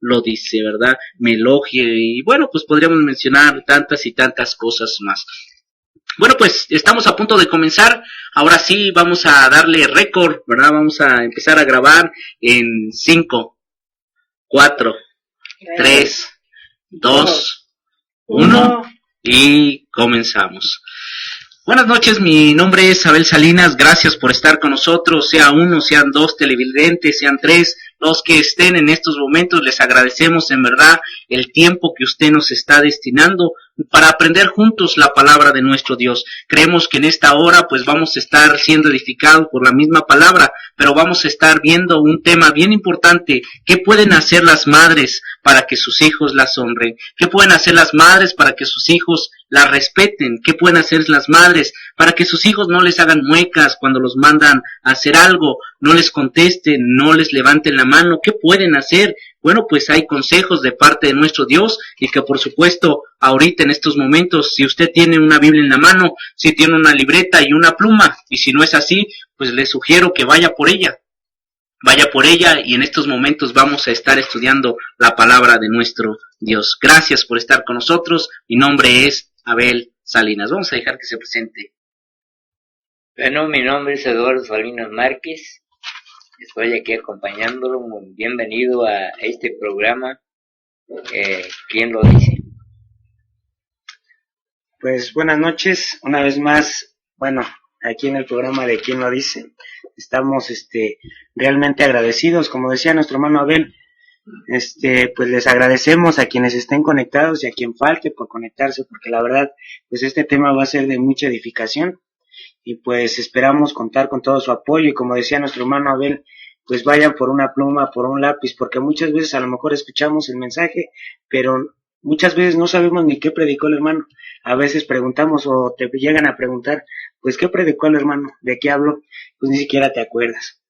lo dice, ¿verdad? Me elogie y bueno, pues podríamos mencionar tantas y tantas cosas más. Bueno, pues estamos a punto de comenzar. Ahora sí, vamos a darle récord, ¿verdad? Vamos a empezar a grabar en 5, 4, 3, 2, 1 y comenzamos. Buenas noches, mi nombre es Abel Salinas, gracias por estar con nosotros, sea uno, sean dos televidentes, sean tres, los que estén en estos momentos, les agradecemos en verdad el tiempo que usted nos está destinando para aprender juntos la palabra de nuestro Dios. Creemos que en esta hora pues vamos a estar siendo edificados por la misma palabra, pero vamos a estar viendo un tema bien importante. ¿Qué pueden hacer las madres para que sus hijos las honren? ¿Qué pueden hacer las madres para que sus hijos las respeten? ¿Qué pueden hacer las madres para que sus hijos no les hagan muecas cuando los mandan a hacer algo, no les contesten, no les levanten la mano? ¿Qué pueden hacer? Bueno, pues hay consejos de parte de nuestro Dios y que por supuesto ahorita en estos momentos, si usted tiene una Biblia en la mano, si tiene una libreta y una pluma, y si no es así, pues le sugiero que vaya por ella y en estos momentos vamos a estar estudiando la palabra de nuestro Dios. Gracias por estar con nosotros, mi nombre es Abel Salinas. Vamos a dejar que se presente. Bueno, mi nombre es Eduardo Salinas Márquez, estoy aquí acompañándolo. Bienvenido a este programa, ¿Quién lo dice? Pues buenas noches, una vez más, bueno, aquí en el programa de ¿Quién lo dice? Estamos realmente agradecidos, como decía nuestro hermano Abel, pues les agradecemos a quienes estén conectados y a quien falte por conectarse, porque la verdad, pues este tema va a ser de mucha edificación y pues esperamos contar con todo su apoyo y como decía nuestro hermano Abel, pues vayan por una pluma, por un lápiz, porque muchas veces a lo mejor escuchamos el mensaje, pero muchas veces no sabemos ni qué predicó el hermano. A veces preguntamos o te llegan a preguntar, pues ¿qué predicó el hermano? ¿De qué habló? Pues ni siquiera te acuerdas.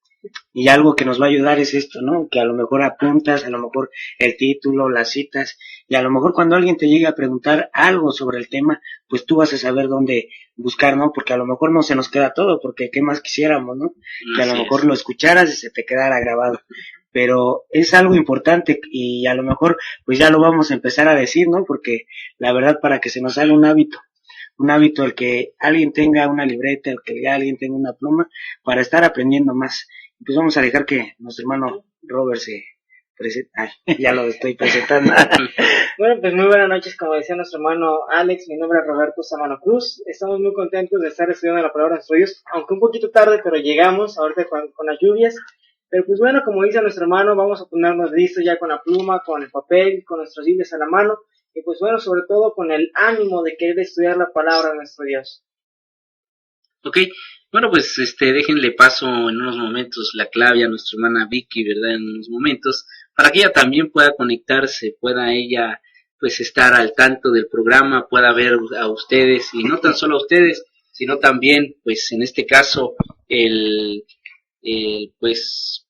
Y algo que nos va a ayudar es esto, ¿no? Que a lo mejor apuntas, a lo mejor el título, las citas, y a lo mejor cuando alguien te llegue a preguntar algo sobre el tema, pues tú vas a saber dónde buscar, ¿no? Porque a lo mejor no se nos queda todo, porque qué más quisiéramos, ¿no? Que a lo mejor lo escucharas y se te quedara grabado. Pero es algo importante y a lo mejor pues ya lo vamos a empezar a decir, ¿no? Porque la verdad para que se nos haga un hábito el que alguien tenga una libreta, el que alguien tenga una pluma, para estar aprendiendo más. Pues vamos a dejar que nuestro hermano Robert se presente. Ya lo estoy presentando. Bueno, pues muy buenas noches, como decía nuestro hermano Alex, mi nombre es Roberto Samano Cruz. Estamos muy contentos de estar estudiando la palabra de nuestro Dios, aunque un poquito tarde, pero llegamos ahorita con las lluvias. Pero pues bueno, como dice nuestro hermano, vamos a ponernos listos ya con la pluma, con el papel, con nuestros libros a la mano, y pues bueno, sobre todo con el ánimo de querer estudiar la palabra de nuestro Dios. Ok, bueno pues déjenle paso en unos momentos la clave a nuestra hermana Vicky, ¿verdad? En unos momentos, para que ella también pueda conectarse, pueda ella pues estar al tanto del programa, pueda ver a ustedes, y no tan solo a ustedes, sino también pues en este caso pues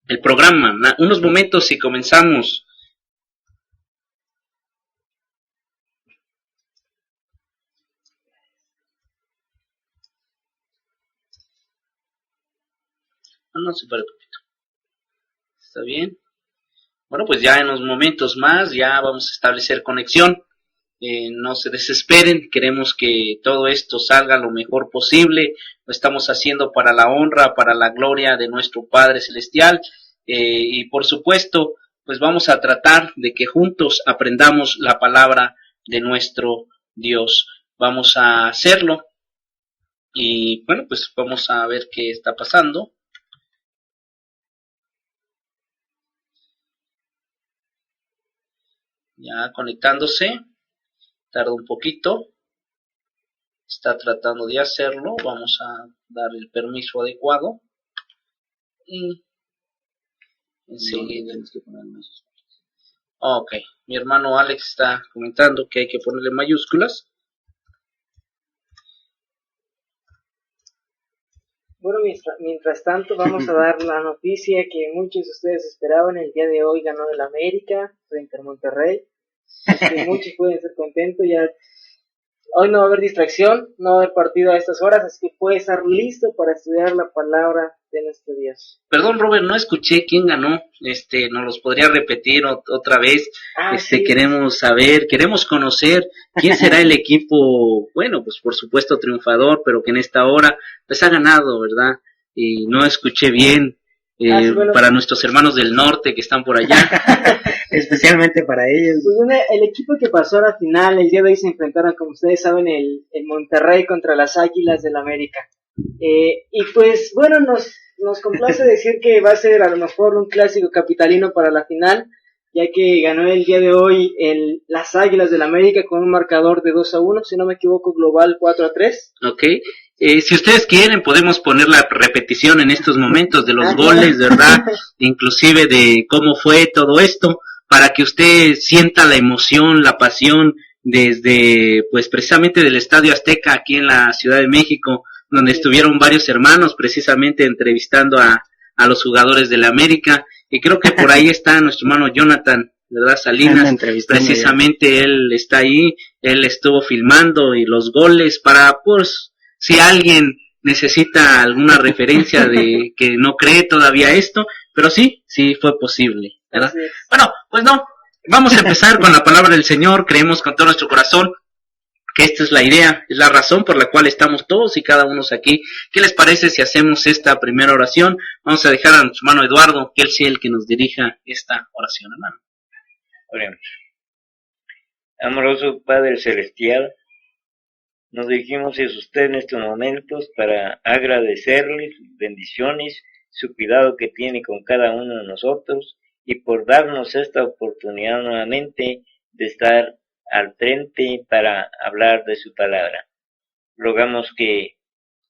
el programa. Unos momentos y comenzamos. No se para poquito. ¿Está bien? Bueno, pues ya en unos momentos más ya vamos a establecer conexión. No se desesperen, queremos que todo esto salga lo mejor posible. Lo estamos haciendo para la honra, para la gloria de nuestro Padre Celestial. Y por supuesto, pues vamos a tratar de que juntos aprendamos la palabra de nuestro Dios. Vamos a hacerlo. Y bueno, pues vamos a ver qué está pasando. Ya conectándose, tarda un poquito, está tratando de hacerlo, vamos a darle el permiso adecuado y enseguida. Ok, mi hermano Alex está comentando que hay que ponerle mayúsculas. Bueno, mientras tanto vamos a dar la noticia que muchos de ustedes esperaban. El día de hoy ganó el América frente al Monterrey. Muchos pueden estar contentos, ya Hoy no va a haber distracción, no va a haber partido a estas horas, así que puede estar listo para estudiar la palabra de nuestro Dios. Perdón, Robert, no escuché quién ganó. ¿Nos los podría repetir otra vez? Sí. Queremos saber, queremos conocer quién será el equipo, bueno, pues por supuesto triunfador, pero que en esta hora pues ha ganado, ¿verdad? Y no escuché bien. Sí, bueno. Para nuestros hermanos del norte que están por allá. Especialmente para ellos. Pues bueno, el equipo que pasó a la final, el día de hoy se enfrentaron, como ustedes saben, el Monterrey contra las Águilas del América. Y pues bueno, nos complace decir que va a ser a lo mejor un clásico capitalino para la final, ya que ganó el día de hoy las Águilas del América con un marcador de 2-1, si no me equivoco, global 4-3. Ok. Si ustedes quieren, podemos poner la repetición en estos momentos de los goles, ¿verdad? Inclusive de cómo fue todo esto, para que usted sienta la emoción, la pasión desde, pues precisamente del Estadio Azteca aquí en la Ciudad de México, donde estuvieron varios hermanos precisamente entrevistando a los jugadores de la América, y creo que por ahí está nuestro hermano Jonathan, ¿verdad? Salinas, precisamente él está ahí, él estuvo filmando y los goles para, pues, si alguien necesita alguna referencia de que no cree todavía esto, pero sí fue posible, ¿verdad? Bueno, pues no, vamos a empezar con la palabra del Señor. Creemos con todo nuestro corazón que esta es la idea, es la razón por la cual estamos todos y cada uno aquí. ¿Qué les parece si hacemos esta primera oración? Vamos a dejar a nuestro hermano Eduardo, que él sea el que nos dirija esta oración, hermano. Oremos. Amoroso Padre Celestial, nos dirigimos hacia usted en estos momentos para agradecerle sus bendiciones, su cuidado que tiene con cada uno de nosotros y por darnos esta oportunidad nuevamente de estar al frente para hablar de su palabra. Rogamos que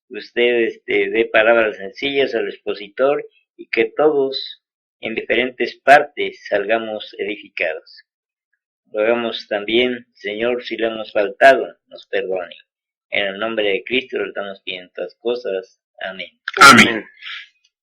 usted dé palabras sencillas al expositor y que todos en diferentes partes salgamos edificados. Rogamos también, Señor, si le hemos faltado, nos perdone. En el nombre de Cristo le damos bien todas cosas. Amén. Amén.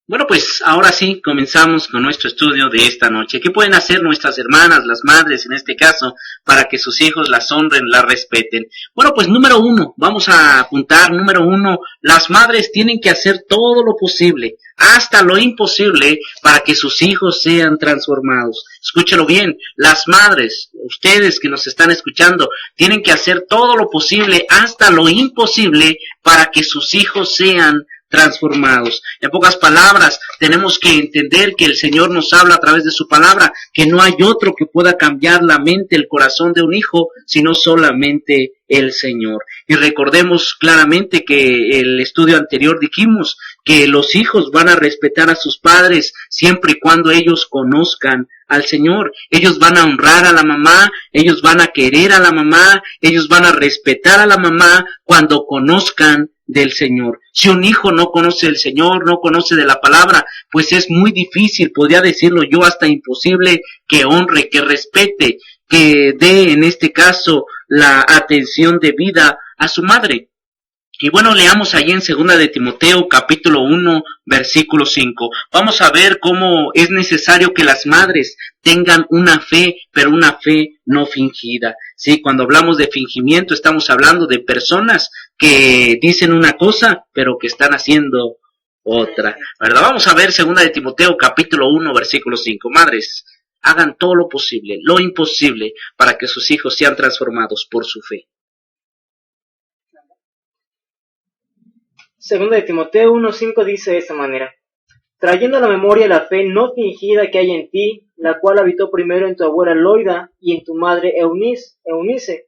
Bueno, pues ahora sí comenzamos con nuestro estudio de esta noche. ¿Qué pueden hacer nuestras hermanas, las madres en este caso, para que sus hijos las honren, las respeten? Bueno, pues número 1, vamos a apuntar, número 1, las madres tienen que hacer todo lo posible, hasta lo imposible, para que sus hijos sean transformados. Escúchelo bien, las madres, ustedes que nos están escuchando, tienen que hacer todo lo posible, hasta lo imposible, para que sus hijos sean transformados. En pocas palabras, tenemos que entender que el Señor nos habla a través de su palabra, que no hay otro que pueda cambiar la mente, el corazón de un hijo, sino solamente el Señor. Y recordemos claramente que el estudio anterior dijimos que los hijos van a respetar a sus padres siempre y cuando ellos conozcan al Señor. Ellos van a honrar a la mamá, ellos van a querer a la mamá, ellos van a respetar a la mamá cuando conozcan del Señor. Si un hijo no conoce del Señor, no conoce de la palabra, pues es muy difícil, podría decirlo yo, hasta imposible que honre, que respete, que dé en este caso la atención debida a su madre. Y bueno, leamos ahí en 2 de Timoteo, capítulo 1, versículo 5. Vamos a ver cómo es necesario que las madres tengan una fe, pero una fe no fingida. Sí, cuando hablamos de fingimiento, estamos hablando de personas que dicen una cosa, pero que están haciendo otra, ¿verdad? Vamos a ver 2 de Timoteo, capítulo 1, versículo 5. Madres, hagan todo lo posible, lo imposible, para que sus hijos sean transformados por su fe. Segunda de Timoteo 1:5 dice de esta manera: trayendo a la memoria la fe no fingida que hay en ti, la cual habitó primero en tu abuela Loida y en tu madre Eunice,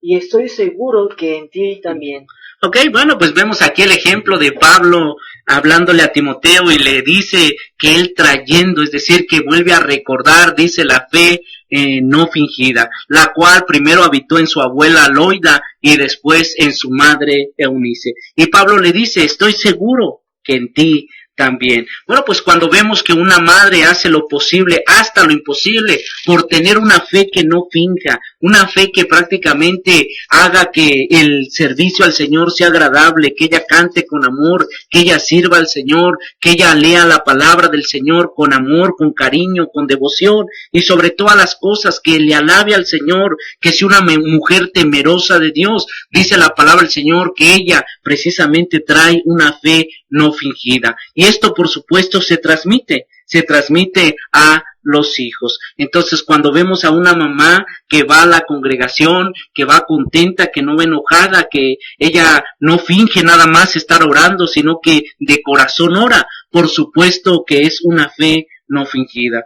y estoy seguro que en ti también. Ok, bueno, pues vemos aquí el ejemplo de Pablo hablándole a Timoteo y le dice que él trayendo, es decir, que vuelve a recordar, dice la fe no fingida, la cual primero habitó en su abuela Loida y después en su madre Eunice. Y Pablo le dice, estoy seguro que en ti también. Bueno, pues cuando vemos que una madre hace lo posible, hasta lo imposible, por tener una fe que no finja, una fe que prácticamente haga que el servicio al Señor sea agradable, que ella cante con amor, que ella sirva al Señor, que ella lea la palabra del Señor con amor, con cariño, con devoción, y sobre todas las cosas que le alabe al Señor, que sea una mujer temerosa de Dios. Dice la palabra del Señor que ella precisamente trae una fe no fingida. Y esto, por supuesto, se transmite a los hijos. Entonces, cuando vemos a una mamá que va a la congregación, que va contenta, que no va enojada, que ella no finge nada más estar orando, sino que de corazón ora, por supuesto que es una fe no fingida.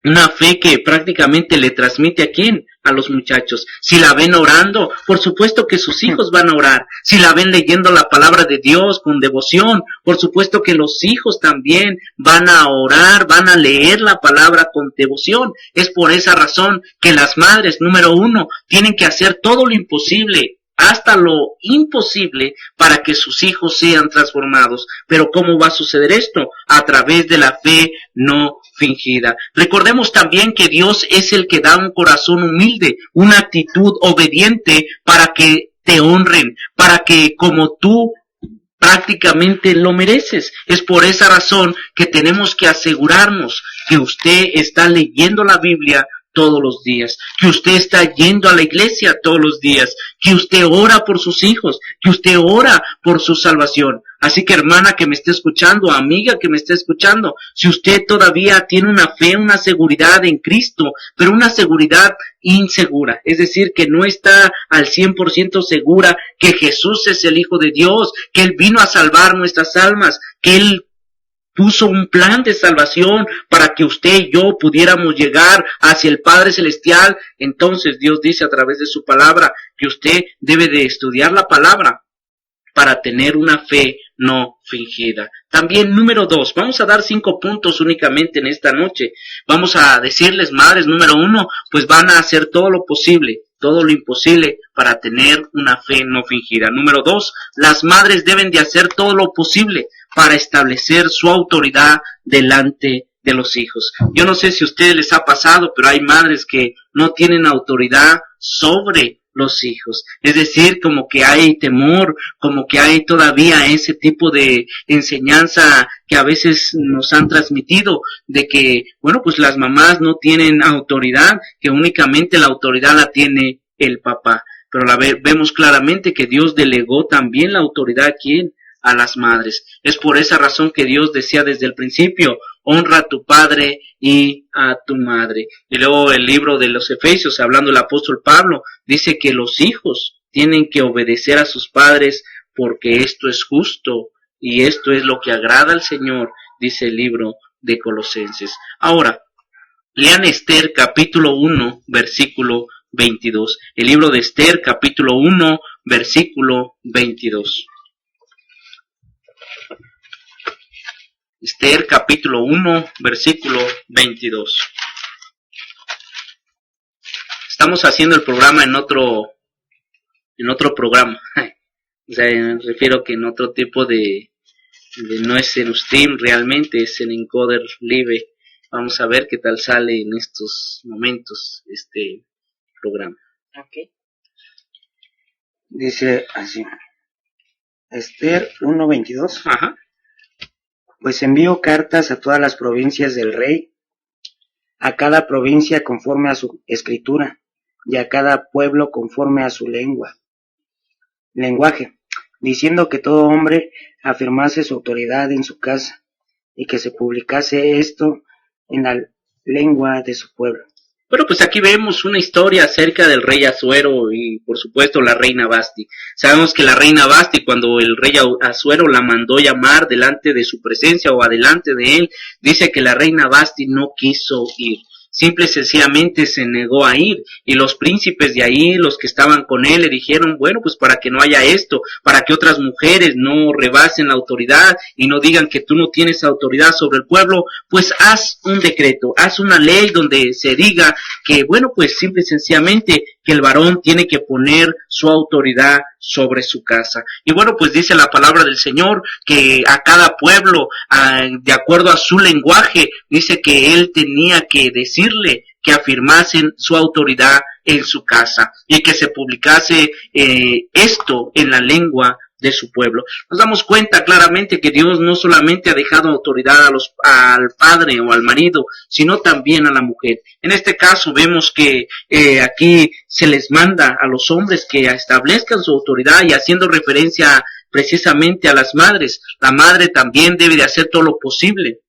Una fe que prácticamente le transmite ¿a quién? A los muchachos. Si la ven orando, por supuesto que sus hijos van a orar. Si la ven leyendo la palabra de Dios con devoción, por supuesto que los hijos también van a orar, van a leer la palabra con devoción. Es por esa razón que las madres, número 1, tienen que hacer todo lo imposible, hasta lo imposible, para que sus hijos sean transformados. Pero ¿cómo va a suceder esto? A través de la fe no fingida. Recordemos también que Dios es el que da un corazón humilde, una actitud obediente para que te honren, para que como tú prácticamente lo mereces. Es por esa razón que tenemos que asegurarnos que usted está leyendo la Biblia todos los días, que usted está yendo a la iglesia todos los días, que usted ora por sus hijos, que usted ora por su salvación. Así que hermana que me esté escuchando, amiga que me esté escuchando, si usted todavía tiene una fe, una seguridad en Cristo, pero una seguridad insegura, es decir, que no está al 100% segura que Jesús es el Hijo de Dios, que Él vino a salvar nuestras almas, que Él puso un plan de salvación para que usted y yo pudiéramos llegar hacia el Padre Celestial. Entonces Dios dice a través de su palabra que usted debe de estudiar la palabra para tener una fe no fingida. También número 2, vamos a dar 5 puntos únicamente en esta noche. Vamos a decirles, madres, número 1, pues van a hacer todo lo posible, todo lo imposible para tener una fe no fingida. Número 2, las madres deben de hacer todo lo posible para establecer su autoridad delante de los hijos. Yo no sé si a ustedes les ha pasado, pero hay madres que no tienen autoridad sobre los hijos. Es decir, como que hay temor, como que hay todavía ese tipo de enseñanza que a veces nos han transmitido, de que, bueno, pues las mamás no tienen autoridad, que únicamente la autoridad la tiene el papá. Pero vemos claramente que Dios delegó también la autoridad a las madres. Es por esa razón que Dios decía desde el principio, honra a tu padre y a tu madre. Y luego el libro de los Efesios, hablando el apóstol Pablo, dice que los hijos tienen que obedecer a sus padres porque esto es justo y esto es lo que agrada al Señor, dice el libro de Colosenses. Ahora, lean Esther capítulo 1, versículo 22. El libro de Esther capítulo 1, versículo 22. Esther capítulo 1, versículo 22. Estamos haciendo el programa en otro programa. O sea, me refiero que en otro tipo de no es en Ustream realmente, es en Encoder Live. Vamos a ver qué tal sale en estos momentos este programa. Okay. Dice así, Esther 1:22. Ajá. Pues envío cartas a todas las provincias del rey, a cada provincia conforme a su escritura, y a cada pueblo conforme a su lenguaje, diciendo que todo hombre afirmase su autoridad en su casa, y que se publicase esto en la lengua de su pueblo. Bueno, pues aquí vemos una historia acerca del rey Asuero y por supuesto la reina Vasti. Sabemos que la reina Vasti, cuando el rey Asuero la mandó llamar delante de su presencia o adelante de él, dice que la reina Vasti no quiso ir. Simple y sencillamente se negó a ir, y los príncipes de ahí, los que estaban con él, le dijeron, bueno, pues para que no haya esto, para que otras mujeres no rebasen la autoridad y no digan que tú no tienes autoridad sobre el pueblo, pues haz un decreto, haz una ley donde se diga que, bueno, pues simple y sencillamente que el varón tiene que poner su autoridad sobre su casa. Y bueno, pues dice la palabra del Señor que a cada pueblo, de acuerdo a su lenguaje, dice que él tenía que decirle que afirmasen su autoridad en su casa y que se publicase esto en la lengua de su pueblo. Nos damos cuenta claramente que Dios no solamente ha dejado autoridad al padre o al marido, sino también a la mujer. En este caso vemos que aquí se les manda a los hombres que establezcan su autoridad, y haciendo referencia precisamente a las madres. La madre también debe de hacer todo lo posible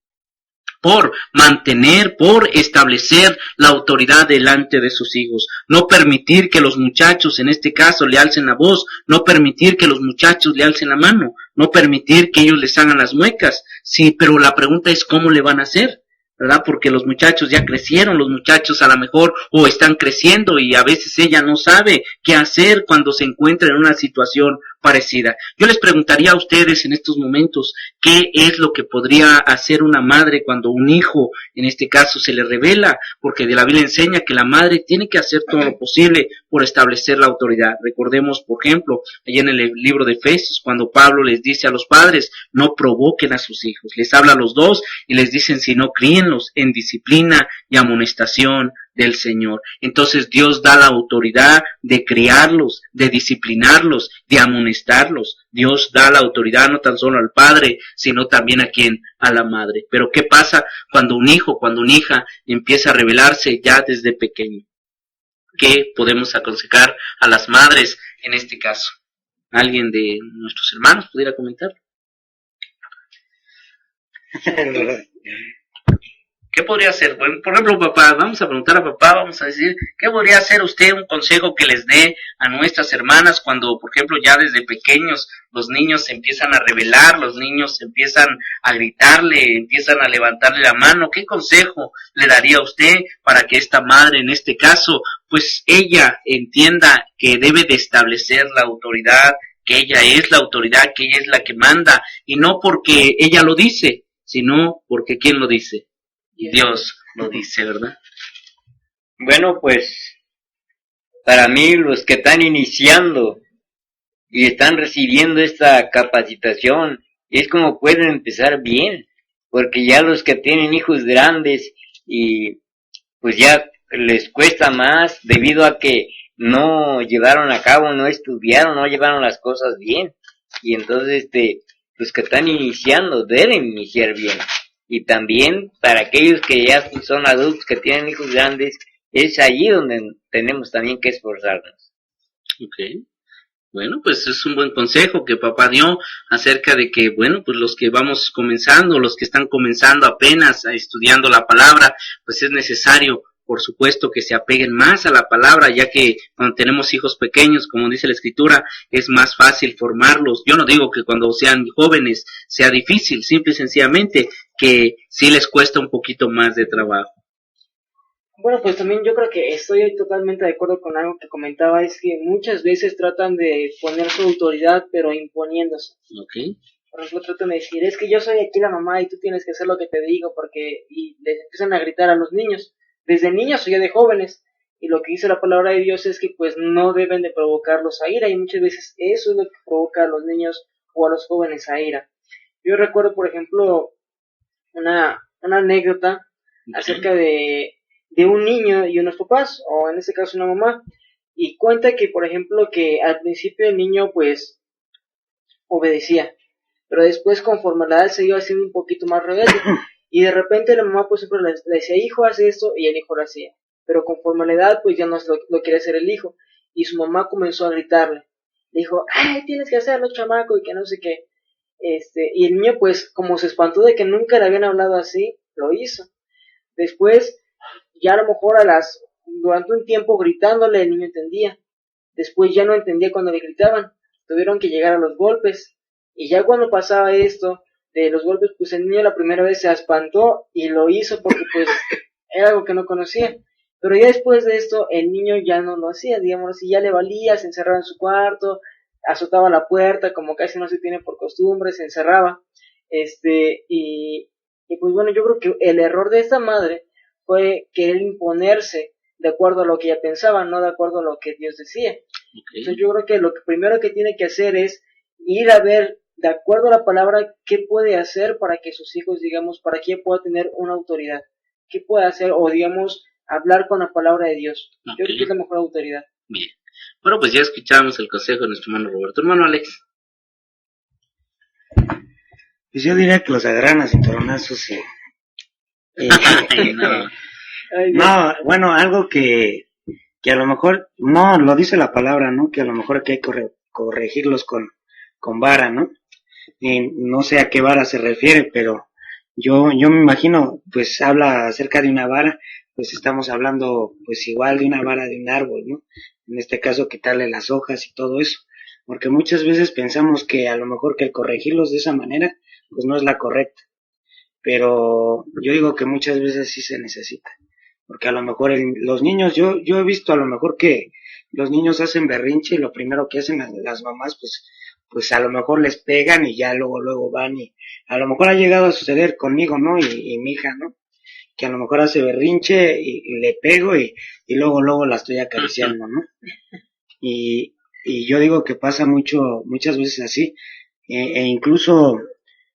por mantener, por establecer la autoridad delante de sus hijos. No permitir que los muchachos, en este caso, le alcen la voz, no permitir que los muchachos le alcen la mano, no permitir que ellos les hagan las muecas. Sí, pero la pregunta es cómo le van a hacer, ¿verdad? Porque los muchachos ya crecieron, los muchachos a lo mejor o están creciendo, y a veces ella no sabe qué hacer cuando se encuentra en una situación parecida. Yo les preguntaría a ustedes en estos momentos, ¿qué es lo que podría hacer una madre cuando un hijo, en este caso, se le revela? Porque de la Biblia enseña que la madre tiene que hacer todo lo posible por establecer la autoridad. Recordemos, por ejemplo, allá en el libro de Efesios, cuando Pablo les dice a los padres, no provoquen a sus hijos. Les habla a los dos y les dicen, si no, críenlos en disciplina y amonestación del Señor. Entonces Dios da la autoridad de criarlos, de disciplinarlos, de amonestarlos. Dios da la autoridad no tan solo al padre, sino también a quien, a la madre. Pero ¿qué pasa cuando un hijo, cuando una hija empieza a rebelarse ya desde pequeño? ¿Qué podemos aconsejar a las madres en este caso? ¿Alguien de nuestros hermanos pudiera comentar? ¿Qué podría hacer? Bueno, por ejemplo, papá, vamos a preguntar a papá, vamos a decir, ¿qué podría hacer usted, un consejo que les dé a nuestras hermanas cuando, por ejemplo, ya desde pequeños los niños se empiezan a rebelar, los niños empiezan a gritarle, empiezan a levantarle la mano? ¿Qué consejo le daría a usted para que esta madre, en este caso, pues ella entienda que debe de establecer la autoridad, que ella es la autoridad, que ella es la que manda, y no porque ella lo dice, sino porque ¿quién lo dice? Dios lo dice, ¿verdad? Bueno, pues para mí los que están iniciando y están recibiendo esta capacitación es como pueden empezar bien, porque ya los que tienen hijos grandes y pues ya les cuesta más debido a que no llevaron a cabo, no estudiaron, no llevaron las cosas bien, y entonces los que están iniciando deben iniciar bien. Y también para aquellos que ya son adultos, que tienen hijos grandes, es allí donde tenemos también que esforzarnos. Ok. Bueno, pues es un buen consejo que papá dio acerca de que, bueno, pues los que vamos comenzando, los que están comenzando apenas estudiando la palabra, pues es necesario, por supuesto, que se apeguen más a la palabra, ya que cuando tenemos hijos pequeños, como dice la Escritura, es más fácil formarlos. Yo no digo que cuando sean jóvenes sea difícil, simple y sencillamente que sí les cuesta un poquito más de trabajo. Bueno, pues también yo creo que estoy totalmente de acuerdo con algo que comentaba, es que muchas veces tratan de poner su autoridad, pero imponiéndose. Okay. Por ejemplo, tratan de decir, es que yo soy aquí la mamá y tú tienes que hacer lo que te digo, y les empiezan a gritar a los niños, desde niños o ya de jóvenes, y lo que dice la palabra de Dios es que pues no deben de provocarlos a ira, y muchas veces eso es lo que provoca a los niños o a los jóvenes a ira. Yo recuerdo, por ejemplo, una anécdota acerca de un niño y unos papás, o en este caso una mamá, y cuenta que, por ejemplo, que al principio el niño pues obedecía, pero después conforme la edad se iba haciendo un poquito más rebelde, y de repente la mamá pues siempre le decía, hijo, haz esto, y el hijo lo hacía, pero conforme la edad pues ya no lo quiere hacer el hijo, y su mamá comenzó a gritarle, le dijo, ay, tienes que hacerlo, chamaco, y que no sé qué, y el niño pues como se espantó de que nunca le habían hablado así, lo hizo. Después, ya a lo mejor durante un tiempo gritándole el niño entendía, después ya no entendía cuando le gritaban, tuvieron que llegar a los golpes, y ya cuando pasaba esto de los golpes, pues el niño la primera vez se espantó y lo hizo porque pues era algo que no conocía, pero ya después de esto el niño ya no lo hacía, digamos así, ya le valía, se encerraba en su cuarto, azotaba la puerta como casi no se tiene por costumbre, se encerraba, y pues bueno, yo creo que el error de esta madre fue querer imponerse de acuerdo a lo que ella pensaba, no de acuerdo a lo que Dios decía. Okay. Entonces yo creo que lo que primero que tiene que hacer es ir a ver, de acuerdo a la palabra, qué puede hacer para que sus hijos, digamos, para que ella pueda tener una autoridad. ¿Qué puede hacer? O digamos, hablar con la palabra de Dios. Okay. Yo creo que es la mejor autoridad. Bien. Bueno, pues ya escuchamos el consejo de nuestro hermano Roberto. Hermano Alex. Pues yo diría que los agarran a cinturonazos Ay, no. no, bueno, algo que a lo mejor, no, lo dice la palabra, ¿no? Que a lo mejor que hay que corregirlos con vara, ¿no? Y no sé a qué vara se refiere, pero yo me imagino, pues habla acerca de una vara, pues estamos hablando pues igual de una vara de un árbol, ¿no? En este caso quitarle las hojas y todo eso, porque muchas veces pensamos que a lo mejor que el corregirlos de esa manera, pues no es la correcta, pero yo digo que muchas veces sí se necesita, porque a lo mejor los niños, yo he visto a lo mejor que los niños hacen berrinche y lo primero que hacen las mamás, pues a lo mejor les pegan y ya luego van y a lo mejor ha llegado a suceder conmigo, ¿no? Y mi hija, ¿no? Que a lo mejor hace berrinche y le pego y luego la estoy acariciando, ¿no? Y yo digo que pasa muchas veces así, e incluso,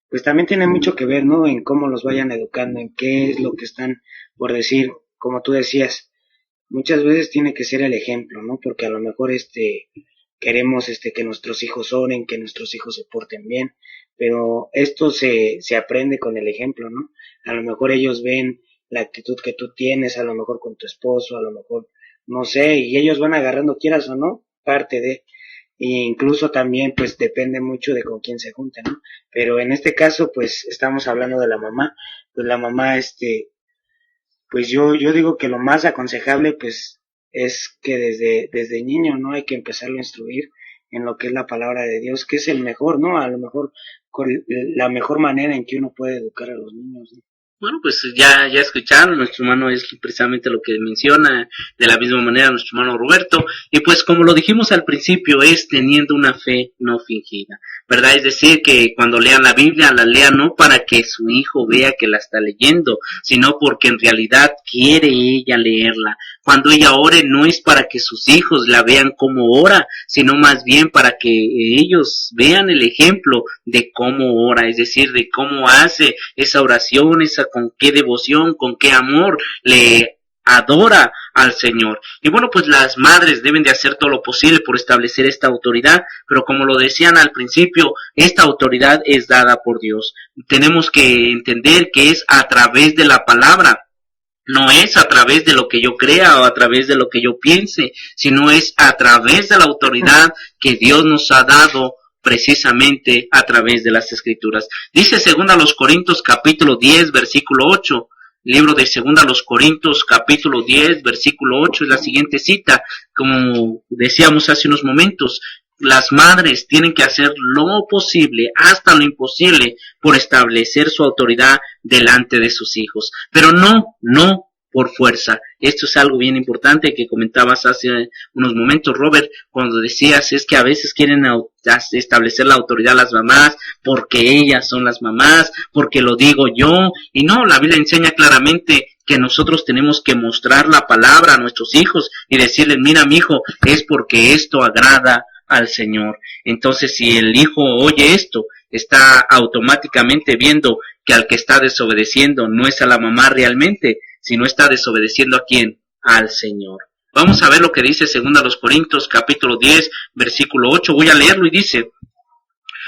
pues también tiene mucho que ver, ¿no? En cómo los vayan educando, en qué es lo que están por decir, como tú decías, muchas veces tiene que ser el ejemplo, ¿no? Porque a lo mejor queremos que nuestros hijos oren, que nuestros hijos se porten bien, pero esto se aprende con el ejemplo, ¿no? A lo mejor ellos ven la actitud que tú tienes, a lo mejor con tu esposo, a lo mejor, no sé, y ellos van agarrando, quieras o no, parte de, e incluso también pues depende mucho de con quién se junten, ¿no? Pero en este caso pues estamos hablando de la mamá, pues la mamá pues yo digo que lo más aconsejable pues es que desde niño, ¿no? Hay que empezarlo a instruir en lo que es la palabra de Dios, que es el mejor, ¿no? A lo mejor la mejor manera en que uno puede educar a los niños, ¿no? Bueno, pues ya escucharon, nuestro hermano es precisamente lo que menciona, de la misma manera nuestro hermano Roberto, y pues como lo dijimos al principio, es teniendo una fe no fingida, ¿verdad? Es decir, que cuando lean la Biblia, la lean no para que su hijo vea que la está leyendo, sino porque en realidad quiere ella leerla. Cuando ella ore, no es para que sus hijos la vean como ora, sino más bien para que ellos vean el ejemplo de cómo ora, es decir, de cómo hace esa oración, con qué devoción, con qué amor le adora al Señor. Y bueno, pues las madres deben de hacer todo lo posible por establecer esta autoridad, pero como lo decían al principio, esta autoridad es dada por Dios. Tenemos que entender que es a través de la palabra. No es a través de lo que yo crea o a través de lo que yo piense, sino es a través de la autoridad que Dios nos ha dado precisamente a través de las Escrituras. Dice 2 Corintios capítulo 10 versículo 8, libro de 2 Corintios capítulo 10 versículo 8 es la siguiente cita, como decíamos hace unos momentos. Las madres tienen que hacer lo posible, hasta lo imposible, por establecer su autoridad delante de sus hijos. Pero no por fuerza. Esto es algo bien importante que comentabas hace unos momentos, Robert, cuando decías es que a veces quieren establecer la autoridad a las mamás porque ellas son las mamás, porque lo digo yo. Y no, la Biblia enseña claramente que nosotros tenemos que mostrar la palabra a nuestros hijos y decirles, mira, mi hijo, es porque esto agrada al Señor. Entonces, si el hijo oye esto, está automáticamente viendo que al que está desobedeciendo no es a la mamá realmente, sino está desobedeciendo a quién, al Señor. Vamos a ver lo que dice 2 Corintios capítulo 10 versículo 8. Voy a leerlo y dice: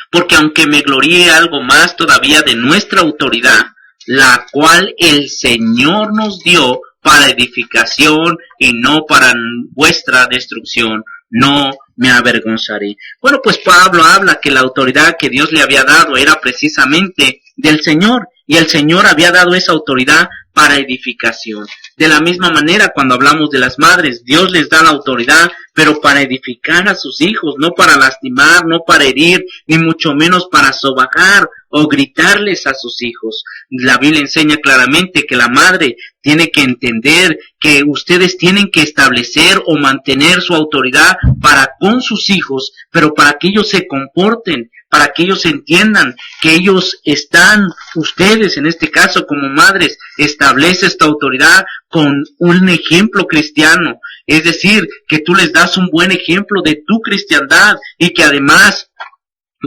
porque aunque me gloríe algo más todavía de nuestra autoridad, la cual el Señor nos dio para edificación y no para vuestra destrucción, no me avergonzaré. Bueno, pues Pablo habla que la autoridad que Dios le había dado era precisamente del Señor, y el Señor había dado esa autoridad para edificación. De la misma manera, cuando hablamos de las madres, Dios les da la autoridad, pero para edificar a sus hijos, no para lastimar, no para herir, ni mucho menos para sobajar o gritarles a sus hijos. La Biblia enseña claramente que la madre tiene que entender que ustedes tienen que establecer o mantener su autoridad para con sus hijos, pero para que ellos se comporten, para que ellos entiendan que ellos están, ustedes en este caso como madres, establece esta autoridad con un ejemplo cristiano. Es decir, que tú les das un buen ejemplo de tu cristiandad y que además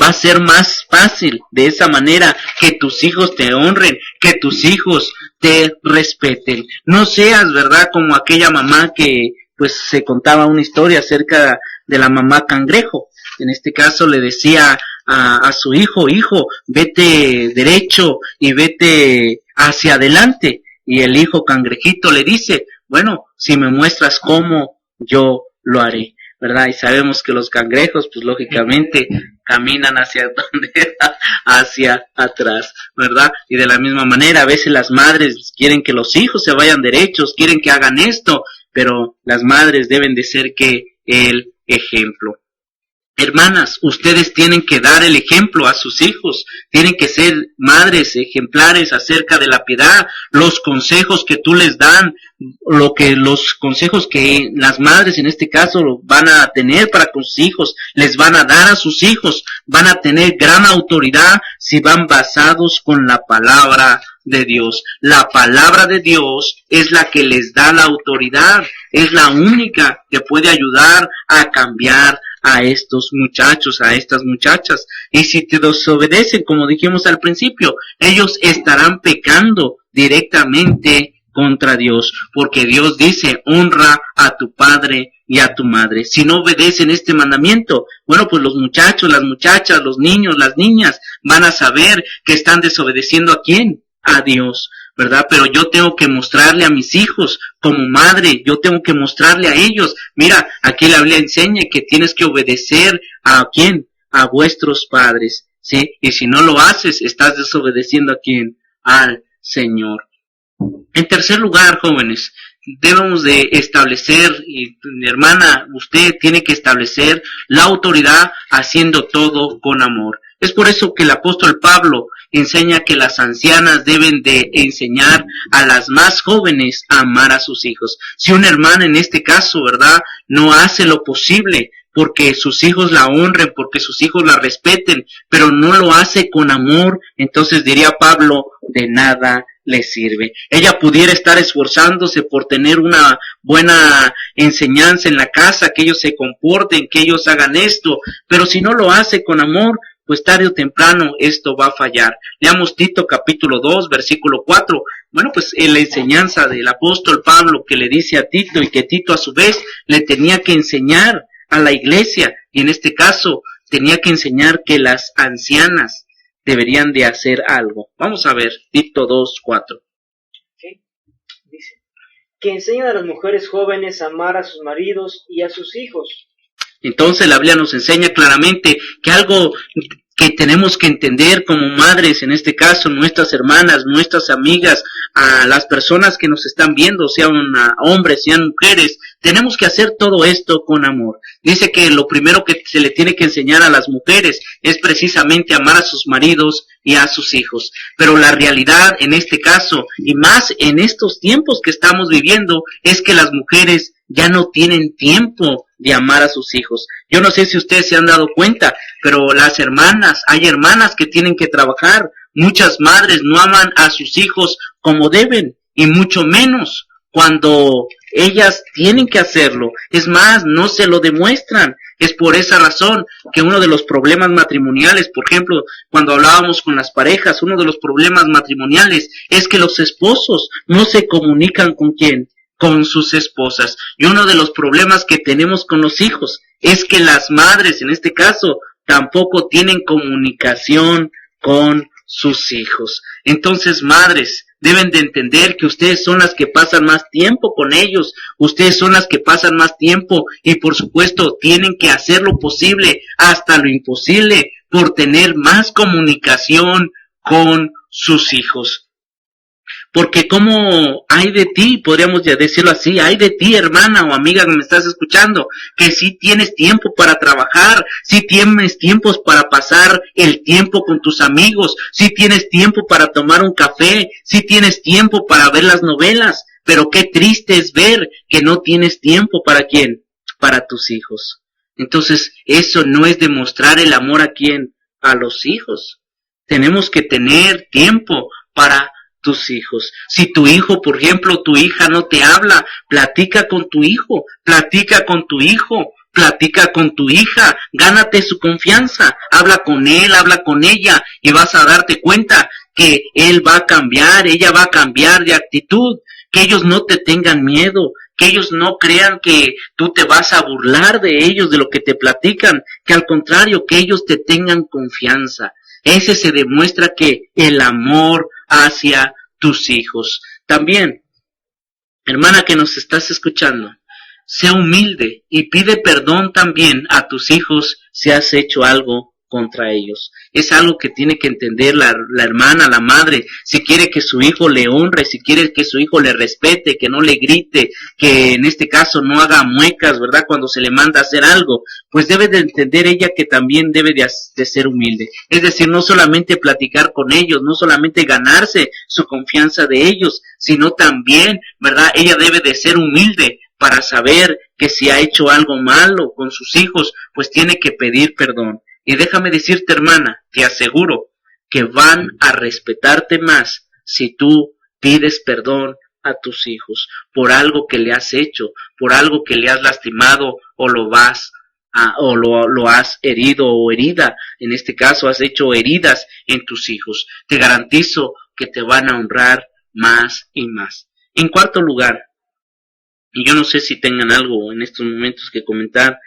va a ser más fácil de esa manera que tus hijos te honren, que tus hijos te respeten. No seas, ¿verdad?, como aquella mamá que pues se contaba una historia acerca de la mamá cangrejo. En este caso le decía a su hijo, hijo, vete derecho y vete hacia adelante. Y el hijo cangrejito le dice, bueno, si me muestras cómo, yo lo haré, ¿verdad? Y sabemos que los cangrejos, pues lógicamente, caminan hacia donde, hacia atrás, ¿verdad? Y de la misma manera, a veces las madres quieren que los hijos se vayan derechos, quieren que hagan esto, pero las madres deben de ser que el ejemplo. Hermanas, ustedes tienen que dar el ejemplo a sus hijos, tienen que ser madres ejemplares acerca de la piedad, los consejos que tú les dan, los consejos que las madres en este caso van a tener para con sus hijos, les van a dar a sus hijos, van a tener gran autoridad si van basados con la palabra de Dios. La palabra de Dios es la que les da la autoridad, es la única que puede ayudar a cambiar a estos muchachos, a estas muchachas. Y si te desobedecen, como dijimos al principio, ellos estarán pecando directamente contra Dios, porque Dios dice, honra a tu padre y a tu madre. Si no obedecen este mandamiento, bueno, pues los muchachos, las muchachas, los niños, las niñas van a saber que están desobedeciendo ¿a quién? A Dios, ¿verdad? Pero yo tengo que mostrarle a mis hijos como madre, yo tengo que mostrarle a ellos, mira, aquí la Biblia enseña que tienes que obedecer ¿a quién? A vuestros padres, ¿sí? Y si no lo haces, estás desobedeciendo ¿a quién? Al Señor. En tercer lugar, jóvenes, debemos de establecer, y mi hermana, usted tiene que establecer la autoridad haciendo todo con amor. Es por eso que el apóstol Pablo enseña que las ancianas deben de enseñar a las más jóvenes a amar a sus hijos. Si una hermana en este caso, ¿verdad?, no hace lo posible porque sus hijos la honren, porque sus hijos la respeten, pero no lo hace con amor, entonces diría Pablo, de nada le sirve. Ella pudiera estar esforzándose por tener una buena enseñanza en la casa, que ellos se comporten, que ellos hagan esto, pero si no lo hace con amor, pues tarde o temprano esto va a fallar. Leamos Tito capítulo 2, versículo 4. Bueno, pues en la enseñanza del apóstol Pablo que le dice a Tito y que Tito a su vez le tenía que enseñar a la iglesia, y en este caso tenía que enseñar que las ancianas deberían de hacer algo. Vamos a ver, Tito 2, 4. ¿Sí? Dice, que enseñan a las mujeres jóvenes a amar a sus maridos y a sus hijos. Entonces la Biblia nos enseña claramente que algo que tenemos que entender como madres, en este caso nuestras hermanas, nuestras amigas, a las personas que nos están viendo, sean hombres, sean mujeres, tenemos que hacer todo esto con amor. Dice que lo primero que se le tiene que enseñar a las mujeres es precisamente amar a sus maridos y a sus hijos. Pero la realidad en este caso, y más en estos tiempos que estamos viviendo, es que las mujeres ya no tienen tiempo de amar a sus hijos. Yo no sé si ustedes se han dado cuenta, pero las hermanas, hay hermanas que tienen que trabajar. Muchas madres no aman a sus hijos como deben, y mucho menos cuando ellas tienen que hacerlo. Es más, no se lo demuestran. Es por esa razón que uno de los problemas matrimoniales, por ejemplo, cuando hablábamos con las parejas, uno de los problemas matrimoniales es que los esposos no se comunican ¿con quién? Con sus esposas. Y uno de los problemas que tenemos con los hijos es que las madres, en este caso, tampoco tienen comunicación con sus hijos. Entonces, madres, deben de entender que ustedes son las que pasan más tiempo con ellos, ustedes son las que pasan más tiempo, y por supuesto tienen que hacer lo posible, hasta lo imposible, por tener más comunicación con sus hijos. Porque como hay de ti, podríamos ya decirlo así, hay de ti, hermana o amiga que me estás escuchando, que sí tienes tiempo para trabajar, sí tienes tiempos para pasar el tiempo con tus amigos, sí tienes tiempo para tomar un café, sí tienes tiempo para ver las novelas, pero qué triste es ver que no tienes tiempo para quién, para tus hijos. Entonces, eso no es demostrar el amor a quién, a los hijos. Tenemos que tener tiempo para tus hijos. Si tu hijo, por ejemplo, tu hija no te habla, platica con tu hijo, platica con tu hijo, platica con tu hija, gánate su confianza, habla con él, habla con ella y vas a darte cuenta que él va a cambiar, ella va a cambiar de actitud, que ellos no te tengan miedo, que ellos no crean que tú te vas a burlar de ellos, de lo que te platican, que al contrario, que ellos te tengan confianza. Ese se demuestra que el amor hacia tus hijos. También, hermana que nos estás escuchando, sé humilde y pide perdón también a tus hijos si has hecho algo contra ellos. Es algo que tiene que entender la hermana, la madre, si quiere que su hijo le honre, si quiere que su hijo le respete, que no le grite, que en este caso no haga muecas, ¿verdad? Cuando se le manda a hacer algo, pues debe de entender ella que también debe de ser humilde. Es decir, no solamente platicar con ellos, no solamente ganarse su confianza de ellos, sino también, ¿verdad? Ella debe de ser humilde para saber que si ha hecho algo malo con sus hijos, pues tiene que pedir perdón. Y déjame decirte, hermana, te aseguro que van a respetarte más si tú pides perdón a tus hijos por algo que le has hecho, por algo que le has lastimado o lo has herido o herida. En este caso has hecho heridas en tus hijos. Te garantizo que te van a honrar más y más. En cuarto lugar, y yo no sé si tengan algo en estos momentos que comentar,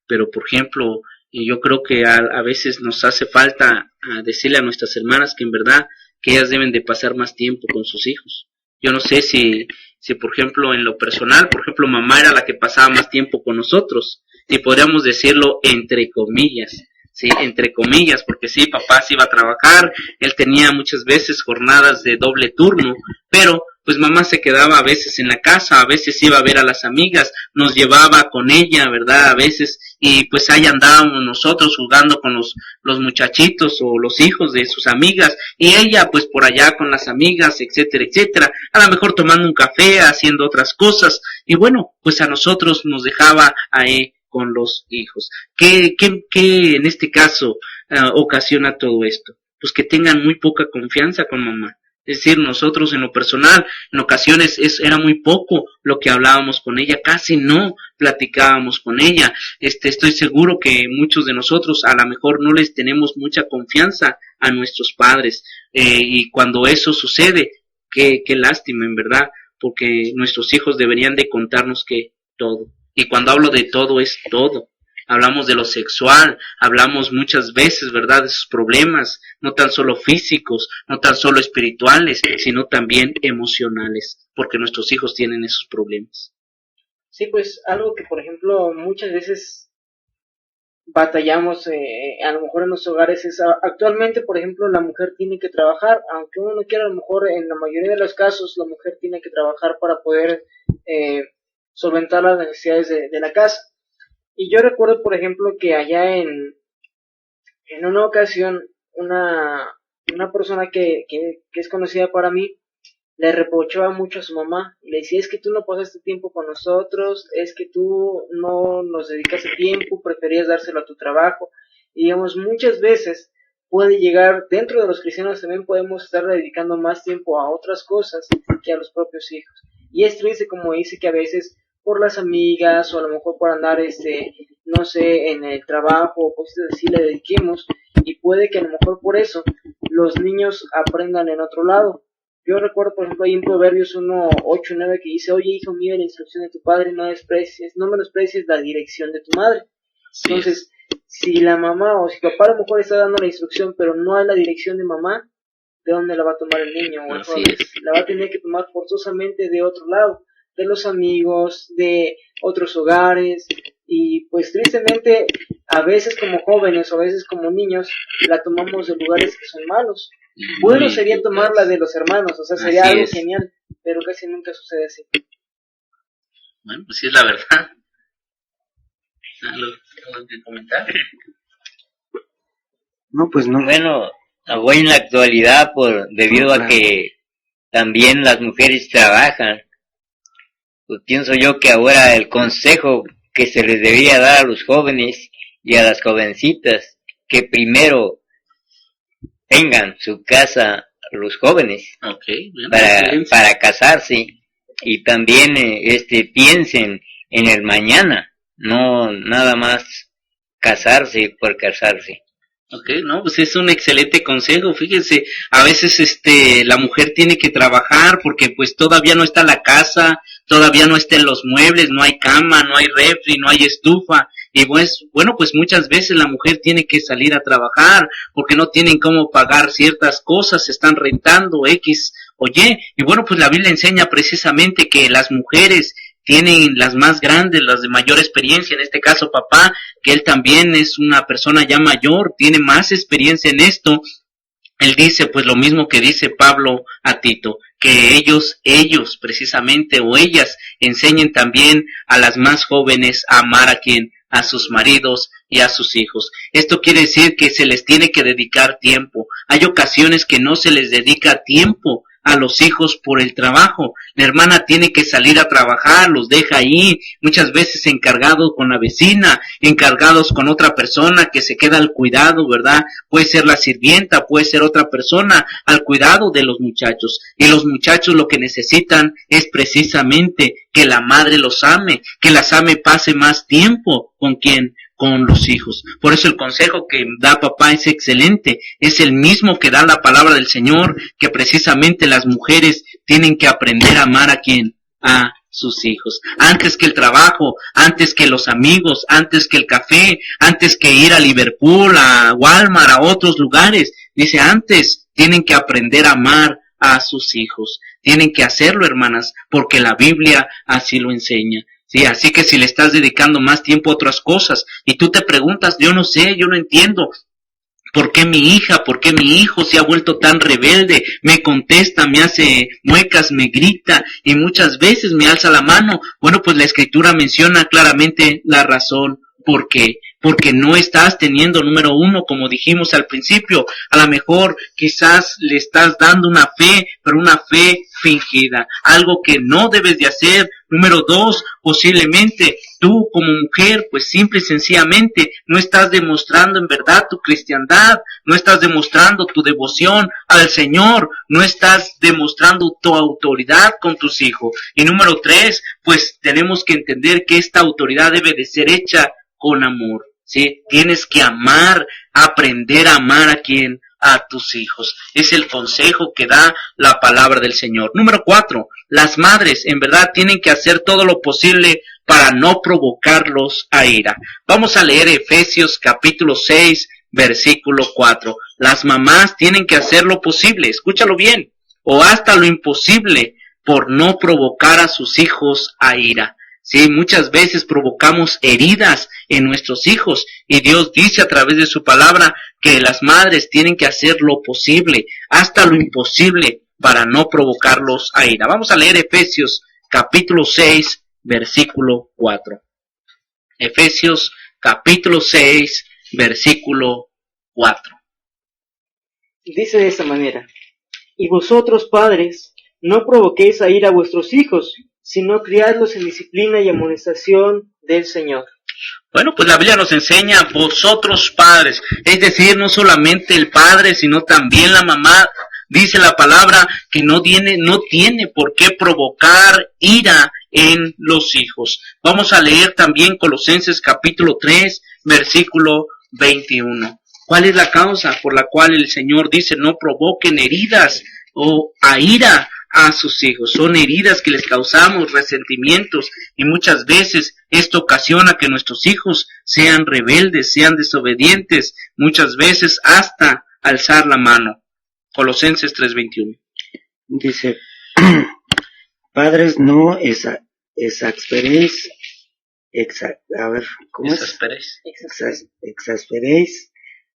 pero por ejemplo, y yo creo que a veces nos hace falta decirle a nuestras hermanas que en verdad que ellas deben de pasar más tiempo con sus hijos. Yo no sé si por ejemplo en lo personal, por ejemplo mamá era la que pasaba más tiempo con nosotros, y podríamos decirlo entre comillas, sí, entre comillas, porque sí, papá se iba a trabajar, él tenía muchas veces jornadas de doble turno, pero pues mamá se quedaba a veces en la casa, a veces iba a ver a las amigas, nos llevaba con ella, ¿verdad? A veces, y pues ahí andábamos nosotros jugando con los muchachitos o los hijos de sus amigas, y ella pues por allá con las amigas, etcétera, etcétera, a lo mejor tomando un café, haciendo otras cosas, y bueno, pues a nosotros nos dejaba ahí con los hijos. ¿Qué en este caso ocasiona todo esto? Pues que tengan muy poca confianza con mamá. Es decir, nosotros en lo personal, en ocasiones era muy poco lo que hablábamos con ella, casi no platicábamos con ella. Estoy seguro que muchos de nosotros a lo mejor no les tenemos mucha confianza a nuestros padres, y cuando eso sucede, qué lástima en verdad, porque nuestros hijos deberían de contarnos que todo. Y cuando hablo de todo es todo. Hablamos de lo sexual, hablamos muchas veces, ¿verdad?, de sus problemas, no tan solo físicos, no tan solo espirituales, sino también emocionales, porque nuestros hijos tienen esos problemas. Sí, pues algo que, por ejemplo, muchas veces batallamos, a lo mejor en los hogares es, actualmente, por ejemplo, la mujer tiene que trabajar, aunque uno no quiera, a lo mejor en la mayoría de los casos, la mujer tiene que trabajar para poder solventar las necesidades de la casa. Y yo recuerdo, por ejemplo, que allá en una ocasión, una persona que es conocida para mí, le reprochaba mucho a su mamá, y le decía, es que tú no pasaste tiempo con nosotros, es que tú no nos dedicaste tiempo, preferías dárselo a tu trabajo, y digamos, muchas veces puede llegar, dentro de los cristianos también podemos estar dedicando más tiempo a otras cosas que a los propios hijos, y es triste como dice que a veces por las amigas, o a lo mejor por andar, no sé, en el trabajo, o cosas así le dediquemos, y puede que a lo mejor por eso los niños aprendan en otro lado. Yo recuerdo, por ejemplo, ahí en Proverbios 1, 8 y 9 que dice, oye, hijo mío, la instrucción de tu padre no menosprecies la dirección de tu madre. Sí. Entonces, si la mamá o si papá a lo mejor está dando la instrucción, pero no hay la dirección de mamá, ¿de dónde la va a tomar el niño? O el joven? La va a tener que tomar forzosamente de otro lado, de los amigos, de otros hogares, y pues tristemente, a veces como jóvenes o a veces como niños, la tomamos de lugares que son malos. Bueno, Muy sería equivocado. tomarla de los hermanos, o sea, sería Así algo es. genial, pero casi nunca sucede así. Bueno, pues sí es la verdad. ¿Algo que comentar? No, pues no. Bueno, hoy en la actualidad, debido a que también las mujeres trabajan, pues pienso yo que ahora el consejo que se les debía dar a los jóvenes y a las jovencitas, que primero tengan su casa los jóvenes Ok, bueno, excelente. para casarse y también piensen en el mañana, no nada más casarse por casarse. Ok, no, pues es un excelente consejo. Fíjense, a veces la mujer tiene que trabajar porque pues todavía no está la casa, todavía no están los muebles, no hay cama, no hay refri, no hay estufa. Y pues, bueno, pues muchas veces la mujer tiene que salir a trabajar porque no tienen cómo pagar ciertas cosas, están rentando X o Y. Y bueno, pues la Biblia enseña precisamente que las mujeres tienen las más grandes, las de mayor experiencia, en este caso papá, que él también es una persona ya mayor, tiene más experiencia en esto. Él dice pues lo mismo que dice Pablo a Tito, que ellos precisamente o ellas enseñen también a las más jóvenes a amar a quien, a sus maridos y a sus hijos. Esto quiere decir que se les tiene que dedicar tiempo. Hay ocasiones que no se les dedica tiempo a los hijos por el trabajo. La hermana tiene que salir a trabajar, los deja ahí, muchas veces encargados con la vecina, encargados con otra persona que se queda al cuidado, ¿verdad? Puede ser la sirvienta, puede ser otra persona al cuidado de los muchachos. Y los muchachos lo que necesitan es precisamente que la madre los ame, que las ame, pase más tiempo con quien, con los hijos. Por eso el consejo que da papá es excelente, es el mismo que da la palabra del Señor, que precisamente las mujeres tienen que aprender a amar a quien, a sus hijos, antes que el trabajo, antes que los amigos, antes que el café, antes que ir a Liverpool, a Walmart, a otros lugares. Dice, antes tienen que aprender a amar a sus hijos. Tienen que hacerlo, hermanas, porque la Biblia así lo enseña. Sí, así que si le estás dedicando más tiempo a otras cosas y tú te preguntas, yo no sé, yo no entiendo, ¿por qué mi hija, por qué mi hijo se ha vuelto tan rebelde? Me contesta, me hace muecas, me grita y muchas veces me alza la mano. Bueno, pues la Escritura menciona claramente la razón. ¿Por qué? Porque no estás teniendo, número uno, como dijimos al principio, a lo mejor quizás le estás dando una fe, pero una fe fingida, algo que no debes de hacer. Número dos, posiblemente tú como mujer, pues simple y sencillamente no estás demostrando en verdad tu cristiandad, no estás demostrando tu devoción al Señor, no estás demostrando tu autoridad con tus hijos. Y número tres, pues tenemos que entender que esta autoridad debe de ser hecha con amor, ¿sí? Tienes que amar, aprender a amar a quien, a tus hijos. Es el consejo que da la palabra del Señor. Número 4, las madres en verdad tienen que hacer todo lo posible para no provocarlos a ira. Vamos a leer Efesios capítulo 6, versículo 4. Las mamás tienen que hacer lo posible, escúchalo bien, o hasta lo imposible por no provocar a sus hijos a ira. Sí, muchas veces provocamos heridas en nuestros hijos y Dios dice a través de su palabra que las madres tienen que hacer lo posible, hasta lo imposible, para no provocarlos a ira. Vamos a leer Efesios capítulo 6, versículo 4. Efesios capítulo 6, versículo 4. Dice de esta manera: y vosotros, padres, no provoquéis a ira a vuestros hijos, sino criadlos en disciplina y amonestación del Señor. Bueno, pues la Biblia nos enseña, vosotros padres, es decir, no solamente el padre, sino también la mamá. Dice la palabra que no tiene por qué provocar ira en los hijos. Vamos a leer también Colosenses capítulo 3, versículo 21. ¿Cuál es la causa por la cual el Señor dice no provoquen heridas o a ira a sus hijos? Son heridas que les causamos, resentimientos, y muchas veces esto ocasiona que nuestros hijos sean rebeldes, sean desobedientes, muchas veces hasta alzar la mano. Colosenses 3:21. Dice, padres, no exasperéis, a ver, ¿cómo Exasperéis. exasperéis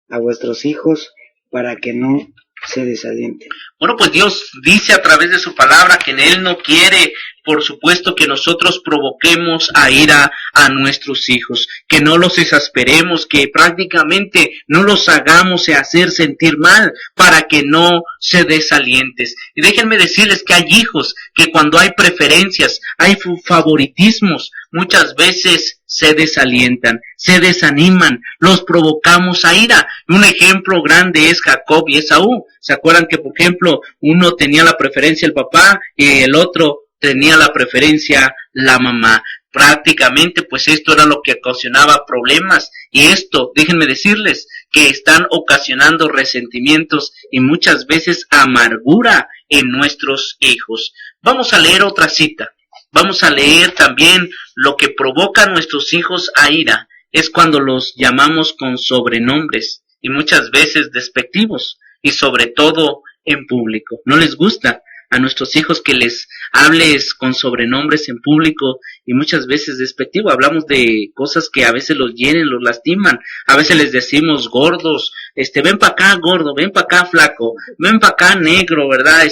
a vuestros hijos para que no se desalienten. Bueno, pues Dios dice a través de su palabra que en Él no quiere, por supuesto, que nosotros provoquemos a ira a nuestros hijos, que no los exasperemos, que prácticamente no los hagamos hacer sentir mal para que no se desalientes. Y déjenme decirles que hay hijos que cuando hay preferencias, hay favoritismos, muchas veces se desalientan, se desaniman, los provocamos a ira. Un ejemplo grande es Jacob y Esaú. ¿Se acuerdan que, por ejemplo, uno tenía la preferencia el papá y el otro tenía la preferencia la mamá? Prácticamente, pues esto era lo que ocasionaba problemas, y esto, déjenme decirles, que están ocasionando resentimientos y muchas veces amargura en nuestros hijos. Vamos a leer otra cita. Vamos a leer también lo que provoca a nuestros hijos a ira, es cuando los llamamos con sobrenombres y muchas veces despectivos, y sobre todo en público. No les gusta a nuestros hijos que les hables con sobrenombres en público y muchas veces despectivo. Hablamos de cosas que a veces los hieren, los lastiman. A veces les decimos gordos, ven para acá gordo, ven para acá flaco, ven para acá negro, ¿verdad?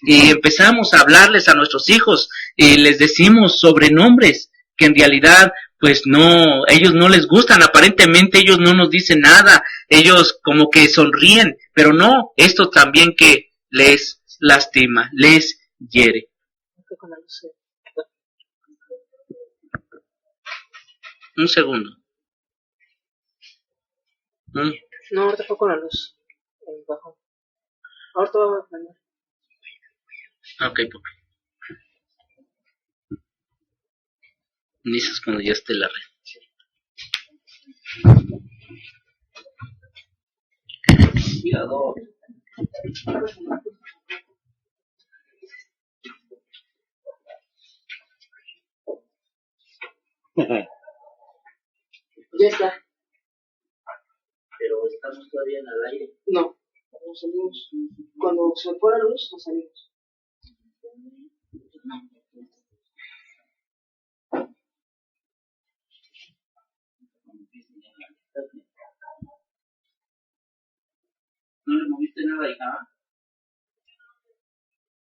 Y empezamos a hablarles a nuestros hijos y les decimos sobrenombres que en realidad pues no, ellos no les gustan, aparentemente ellos no nos dicen nada, ellos como que sonríen, pero no, esto también que les lastima, les hiere. Un segundo. No, ahorita fue con la luz. Bajo. Ahorita va a prender. Ok, papi. Dices cuando ya esté la red. Cuidado. Ya está. Pero estamos todavía en el aire. No, nos salimos. Cuando se fue la luz, nos salimos. ¿No le moviste nada, hija?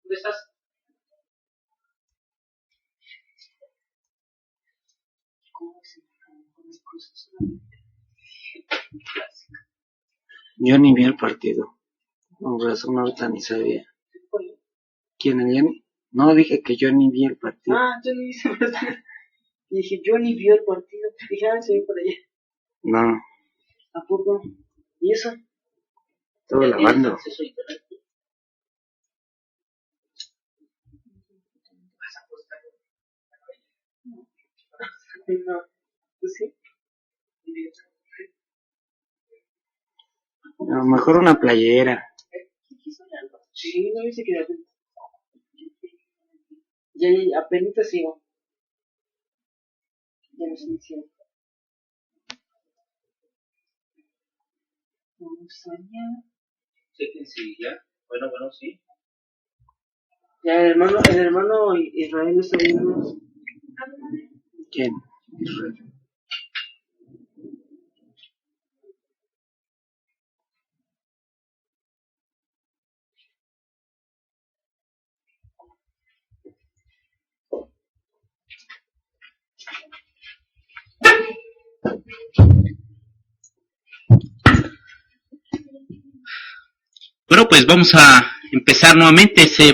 ¿Dónde estás? Yo ni vi el partido. Con razón ahorita ni sabía. ¿Quién, el Jenny? No, dije que yo ni vi el partido. Ah, yo ni vi el partido. Y dije, yo ni vi el partido. Dije, se ve por allá. No. ¿A poco? ¿Y eso? Todo lavando. No, ¿pues sí? A lo mejor una playera. Sí, no dice que ya apenas sigo. Ya no estoy diciendo. Vamos allá. Sí, ya. Bueno, sí. Ya el hermano Israel está viendo. ¿Quién? Israel. Bueno, pues vamos a empezar nuevamente. Se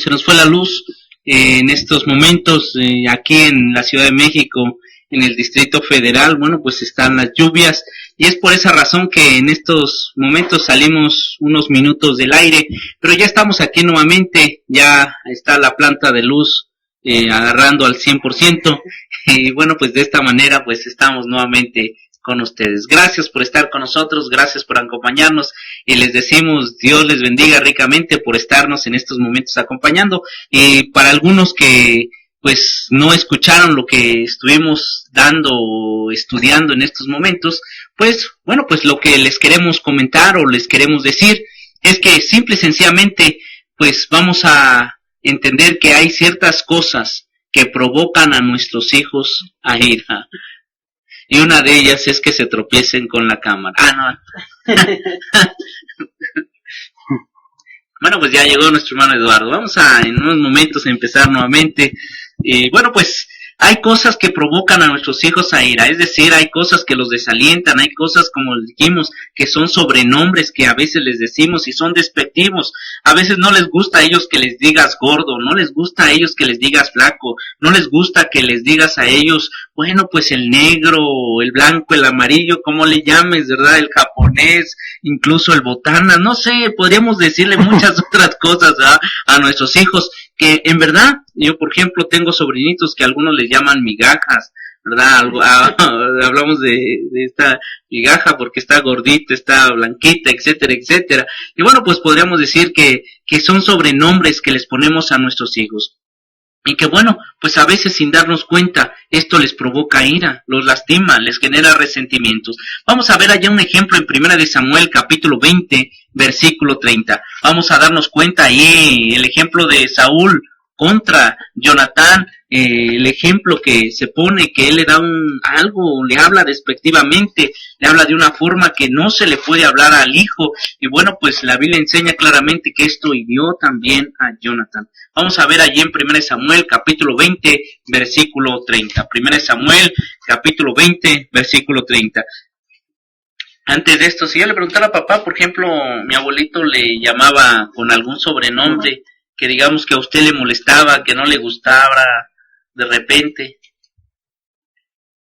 nos fue la luz en estos momentos aquí en la Ciudad de México, en el Distrito Federal. Bueno, pues están las lluvias y es por esa razón que en estos momentos salimos unos minutos del aire, pero ya estamos aquí nuevamente. Ya está la planta de luz agarrando al 100%, y bueno, pues de esta manera pues estamos nuevamente con ustedes. Gracias por estar con nosotros, gracias por acompañarnos, y les decimos Dios les bendiga ricamente por estarnos en estos momentos acompañando. Y para algunos que pues no escucharon lo que estuvimos dando o estudiando en estos momentos, pues bueno, pues lo que les queremos comentar o les queremos decir es que simple y sencillamente pues vamos a entender que hay ciertas cosas que provocan a nuestros hijos a ira. Y una de ellas es que se tropiecen con la cámara. Ah, no. Bueno, pues ya llegó nuestro hermano Eduardo. Vamos a en unos momentos a empezar nuevamente. Y bueno, pues hay cosas que provocan a nuestros hijos a ira, es decir, hay cosas que los desalientan, hay cosas, como dijimos, que son sobrenombres que a veces les decimos y son despectivos. A veces no les gusta a ellos que les digas gordo, no les gusta a ellos que les digas flaco, no les gusta que les digas a ellos, bueno, pues el negro, el blanco, el amarillo, como le llames, ¿verdad? El japonés, incluso el botana, no sé, podríamos decirle muchas otras cosas, ¿verdad? A nuestros hijos, que en verdad, yo por ejemplo tengo sobrinitos que algunos les llaman migajas, ¿verdad? Hablamos de esta migaja porque está gordita, está blanquita, etcétera, etcétera. Y bueno, pues podríamos decir que son sobrenombres que les ponemos a nuestros hijos. Y que bueno, pues a veces sin darnos cuenta, esto les provoca ira, los lastima, les genera resentimientos. Vamos a ver allá un ejemplo en 1 de Samuel, capítulo 20, versículo 30. Vamos a darnos cuenta ahí el ejemplo de Saúl contra Jonatán, el ejemplo que se pone, que él le da algo, le habla despectivamente, le habla de una forma que no se le puede hablar al hijo. Y bueno, pues la Biblia enseña claramente que esto hirió también a Jonatán. Vamos a ver allí en 1 Samuel capítulo 20, versículo 30. 1 Samuel capítulo 20, versículo 30. Antes de esto, si yo le preguntara a papá, por ejemplo, mi abuelito le llamaba con algún sobrenombre que digamos que a usted le molestaba, que no le gustaba de repente.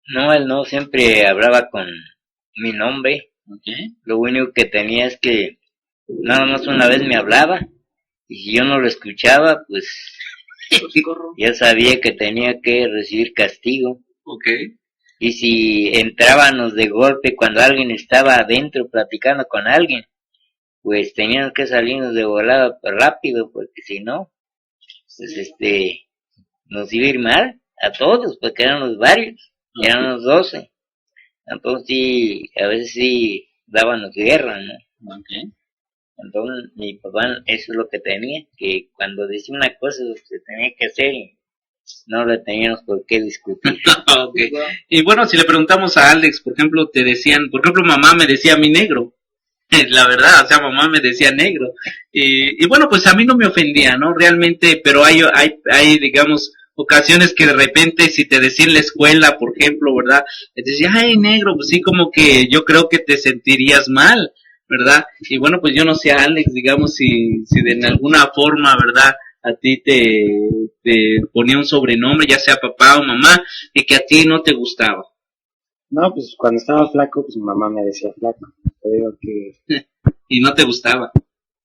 No, él no, siempre hablaba con mi nombre. Okay. Lo único que tenía es que nada más una vez me hablaba y si yo no lo escuchaba, pues ya sabía que tenía que recibir castigo. Okay. Y si entrábamos de golpe cuando alguien estaba adentro platicando con alguien, pues teníamos que salirnos de volada rápido, porque si no, pues nos iba a ir mal a todos, porque éramos varios, éramos 12. Entonces sí, a veces sí dábamos guerra, ¿no? Okay. Entonces mi papá, eso es lo que tenía, que cuando decía una cosa se tenía que hacer y no le teníamos por qué discutir. Okay. Y bueno, si le preguntamos a Alex, por ejemplo, te decían, por ejemplo, mamá me decía a mí negro. La verdad, o sea, mamá me decía negro. Y bueno, pues a mí no me ofendía, ¿no? Realmente, pero hay, digamos, ocasiones que de repente, si te decía en la escuela, por ejemplo, ¿verdad? Te decía, ay, negro, pues sí, como que yo creo que te sentirías mal, ¿verdad? Y bueno, pues yo no sé, Alex, digamos, si de alguna forma, ¿verdad? A ti te ponía un sobrenombre, ya sea papá o mamá, y que a ti no te gustaba. No, pues cuando estaba flaco, pues mi mamá me decía flaco. Te digo que... Y no te gustaba.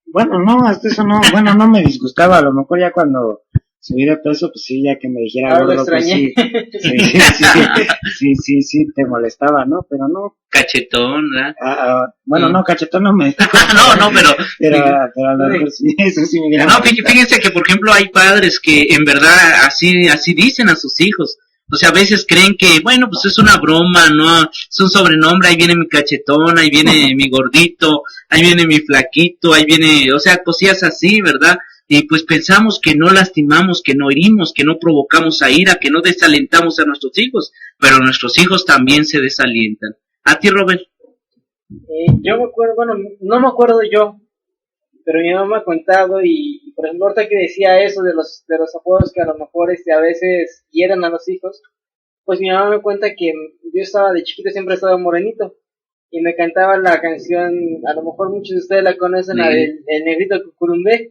Bueno, no, hasta eso no, bueno, no me disgustaba, a lo mejor ya cuando subí de peso, pues sí, ya que me dijera Ahora lo gordo, pues sí, sí, te molestaba, ¿no? Pero no. Cachetón, ¿verdad? Bueno, no, cachetón no me... no, pero a lo mejor sí, eso sí me no, fíjense que, por ejemplo, hay padres que en verdad así dicen a sus hijos. O sea, a veces creen que, bueno, pues es una broma, ¿no? Es un sobrenombre, ahí viene mi cachetón, ahí viene mi gordito, ahí viene mi flaquito, ahí viene, o sea, cosillas así, ¿verdad? Y pues pensamos que no lastimamos, que no herimos, que no provocamos a ira, que no desalentamos a nuestros hijos, pero nuestros hijos también se desalientan. ¿A ti, Robert? Yo me acuerdo, bueno, no me acuerdo yo, pero mi mamá me ha contado y por ejemplo ahorita que decía eso de los apodos que a lo mejor a veces hieren a los hijos, pues mi mamá me cuenta que yo estaba de chiquito, siempre estaba morenito y me cantaba la canción, a lo mejor muchos de ustedes la conocen, la del el negrito cucurumbé.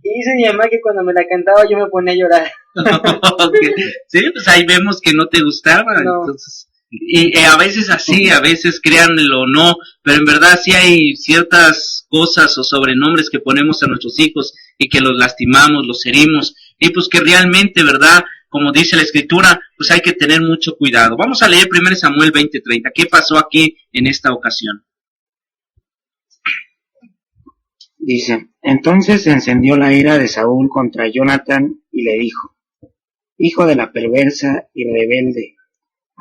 Y dice mi mamá que cuando me la cantaba yo me ponía a llorar. Okay. Sí, pues ahí vemos que no te gustaba, no. Entonces... Y a veces así, a veces créanlo o no, pero en verdad sí hay ciertas cosas o sobrenombres que ponemos a nuestros hijos y que los lastimamos, los herimos, y pues que realmente, ¿verdad? Como dice la escritura, pues hay que tener mucho cuidado. Vamos a leer 1 Samuel 20:30. ¿Qué pasó aquí en esta ocasión? Dice, entonces se encendió la ira de Saúl contra Jonatán y le dijo, hijo de la perversa y rebelde,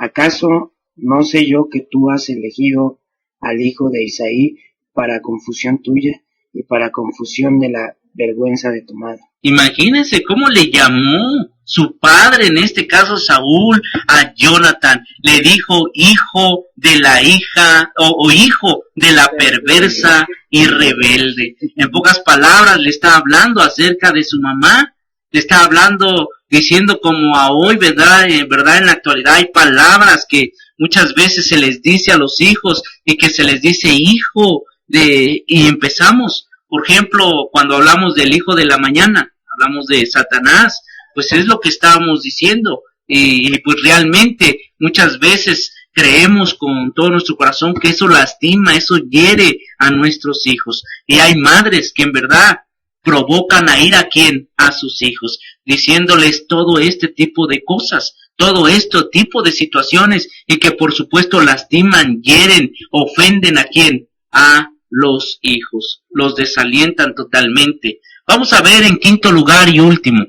¿acaso no sé yo que tú has elegido al hijo de Isaí para confusión tuya y para confusión de la vergüenza de tu madre. Imagínense cómo le llamó su padre, en este caso Saúl, a Jonathan. Le dijo hijo de la hija o hijo de la perversa y rebelde. En pocas palabras le está hablando acerca de su mamá. Le está hablando, diciendo como a hoy, ¿verdad? En la actualidad hay palabras que muchas veces se les dice a los hijos y que se les dice hijo de, y empezamos. Por ejemplo, cuando hablamos del hijo de la mañana, hablamos de Satanás, pues es lo que estábamos diciendo. Y pues realmente muchas veces creemos con todo nuestro corazón que eso lastima, eso hiere a nuestros hijos. Y hay madres que en verdad provocan a ir a quién, a sus hijos, diciéndoles todo este tipo de cosas, todo este tipo de situaciones, y que por supuesto lastiman, hieren, ofenden a quién, a los hijos, los desalientan totalmente. Vamos a ver en quinto lugar y último,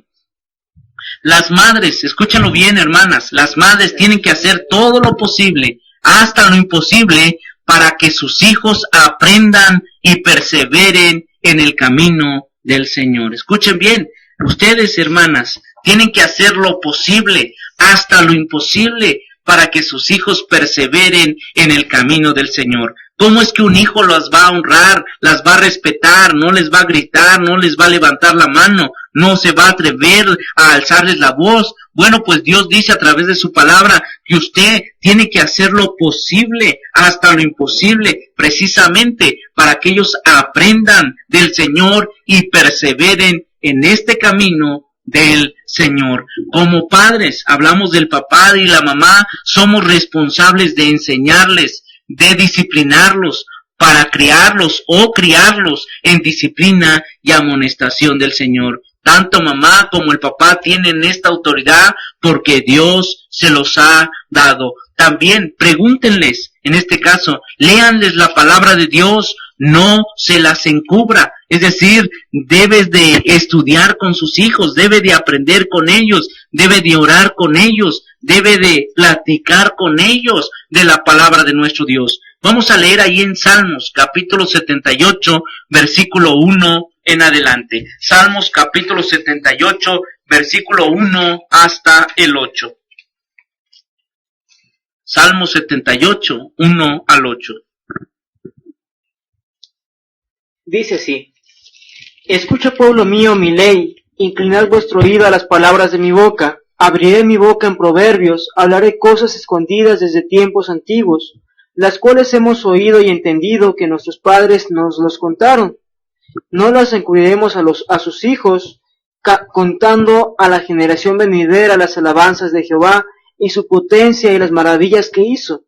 las madres, escúchanlo bien hermanas, las madres tienen que hacer todo lo posible, hasta lo imposible, para que sus hijos aprendan y perseveren en el camino del Señor. Escuchen bien, ustedes hermanas, tienen que hacer lo posible, hasta lo imposible, para que sus hijos perseveren en el camino del Señor. ¿Cómo es que un hijo las va a honrar, las va a respetar, no les va a gritar, no les va a levantar la mano, no se va a atrever a alzarles la voz? Bueno, pues Dios dice a través de su palabra que usted tiene que hacer lo posible, hasta lo imposible, precisamente para que ellos aprendan del Señor y perseveren en este camino del Señor. Como padres, hablamos del papá y la mamá, somos responsables de enseñarles, de disciplinarlos, para criarlos o criarlos en disciplina y amonestación del Señor. Tanto mamá como el papá tienen esta autoridad porque Dios se los ha dado. También pregúntenles, en este caso, léanles la palabra de Dios, no se las encubra. Es decir, debes de estudiar con sus hijos, debe de aprender con ellos, debe de orar con ellos, debe de platicar con ellos de la palabra de nuestro Dios. Vamos a leer ahí en Salmos, capítulo 78, versículo 1 en adelante. Salmos, capítulo 78, versículo 1 hasta el 8. Salmos 78, 1 al 8. Dice así: Escucha, pueblo mío, mi ley, inclinad vuestro oído a las palabras de mi boca. Abriré mi boca en proverbios, hablaré cosas escondidas desde tiempos antiguos, las cuales hemos oído y entendido que nuestros padres nos los contaron. No las encubriremos a sus hijos, contando a la generación venidera las alabanzas de Jehová y su potencia y las maravillas que hizo.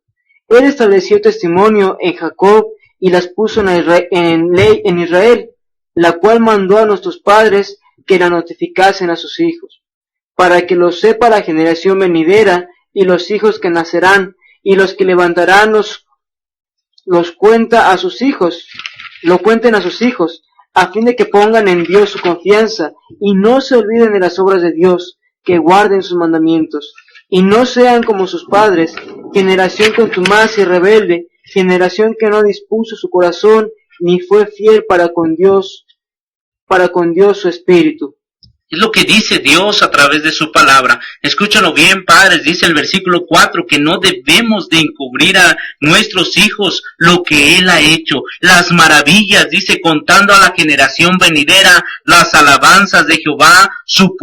Él estableció testimonio en Jacob y las puso en ley en Israel, la cual mandó a nuestros padres que la notificasen a sus hijos, para que lo sepa la generación venidera y los hijos que nacerán, y los que levantarán los cuenta a sus hijos, lo cuenten a sus hijos, a fin de que pongan en Dios su confianza, y no se olviden de las obras de Dios, que guarden sus mandamientos, y no sean como sus padres, generación contumaz y rebelde, generación que no dispuso su corazón, ni fue fiel para con Dios su espíritu. Es lo que dice Dios a través de su palabra. Escúchalo bien, padres. Dice el versículo 4 que no debemos de encubrir a nuestros hijos lo que Él ha hecho. Las maravillas, dice, contando a la generación venidera las alabanzas de Jehová, su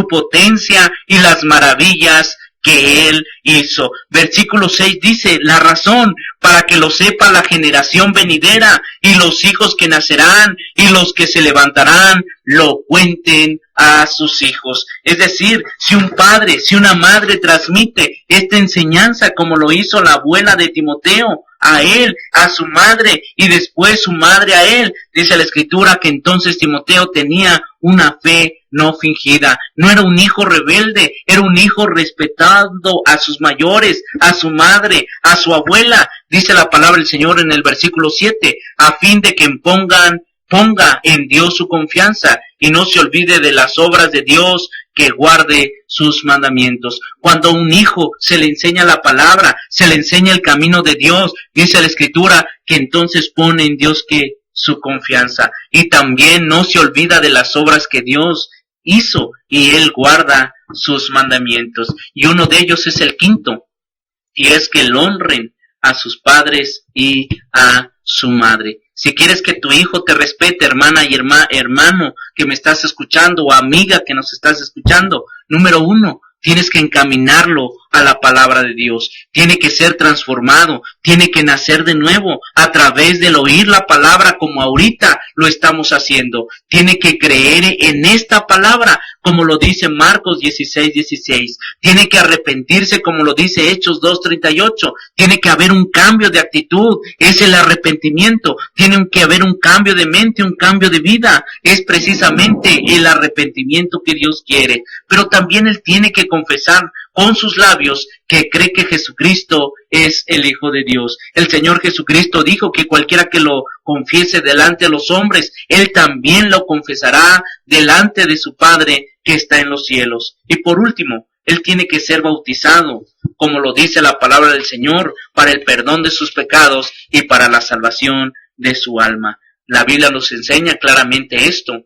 potencia y las maravillas que Él hizo. Versículo 6 dice, la razón para que lo sepa la generación venidera y los hijos que nacerán y los que se levantarán, lo cuenten a sus hijos. Es decir, si un padre, si una madre transmite esta enseñanza como lo hizo la abuela de Timoteo, a él, a su madre y después su madre a él, dice la escritura que entonces Timoteo tenía una fe no fingida, no era un hijo rebelde, era un hijo respetando a sus mayores, a su madre, a su abuela, dice la palabra del Señor en el versículo 7, a fin de que ponga en Dios su confianza y no se olvide de las obras de Dios, que guarde sus mandamientos. Cuando a un hijo se le enseña la palabra, se le enseña el camino de Dios, dice la escritura que entonces pone en Dios que su confianza. Y también no se olvida de las obras que Dios hizo y Él guarda sus mandamientos. Y uno de ellos es el quinto, y es que lo honren a sus padres y a su madre. Si quieres que tu hijo te respete, hermana y hermano que me estás escuchando, o amiga que nos estás escuchando, número uno, tienes que encaminarlo a la palabra de Dios. Tiene que ser transformado, tiene que nacer de nuevo a través del oír la palabra como ahorita lo estamos haciendo. Tiene que creer en esta palabra como lo dice Marcos 16:16. Tiene que arrepentirse como lo dice Hechos 2:38. Tiene que haber un cambio de actitud, es el arrepentimiento. Tiene que haber un cambio de mente, un cambio de vida. Es precisamente el arrepentimiento que Dios quiere. Pero también él tiene que confesar con sus labios que cree que Jesucristo es el Hijo de Dios. El Señor Jesucristo dijo que cualquiera que lo confiese delante de los hombres, Él también lo confesará delante de su Padre que está en los cielos. Y por último, Él tiene que ser bautizado, como lo dice la palabra del Señor, para el perdón de sus pecados y para la salvación de su alma. La Biblia nos enseña claramente esto.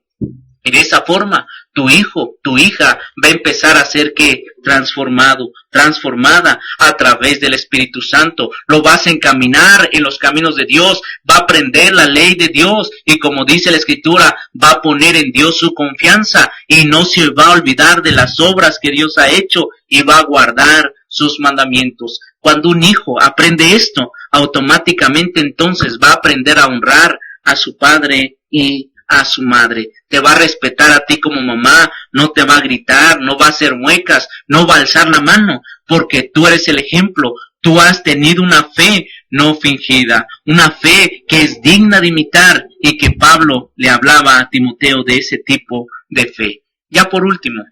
Y de esa forma, tu hijo, tu hija va a empezar a ser que transformado, transformada a través del Espíritu Santo. Lo vas a encaminar en los caminos de Dios, va a aprender la ley de Dios y como dice la Escritura, va a poner en Dios su confianza y no se va a olvidar de las obras que Dios ha hecho y va a guardar sus mandamientos. Cuando un hijo aprende esto, automáticamente entonces va a aprender a honrar a su padre y a su madre. Te va a respetar a ti como mamá, no te va a gritar, no va a hacer muecas, no va a alzar la mano, porque tú eres el ejemplo. Tú has tenido una fe no fingida, una fe que es digna de imitar y que Pablo le hablaba a Timoteo de ese tipo de fe. Ya por último,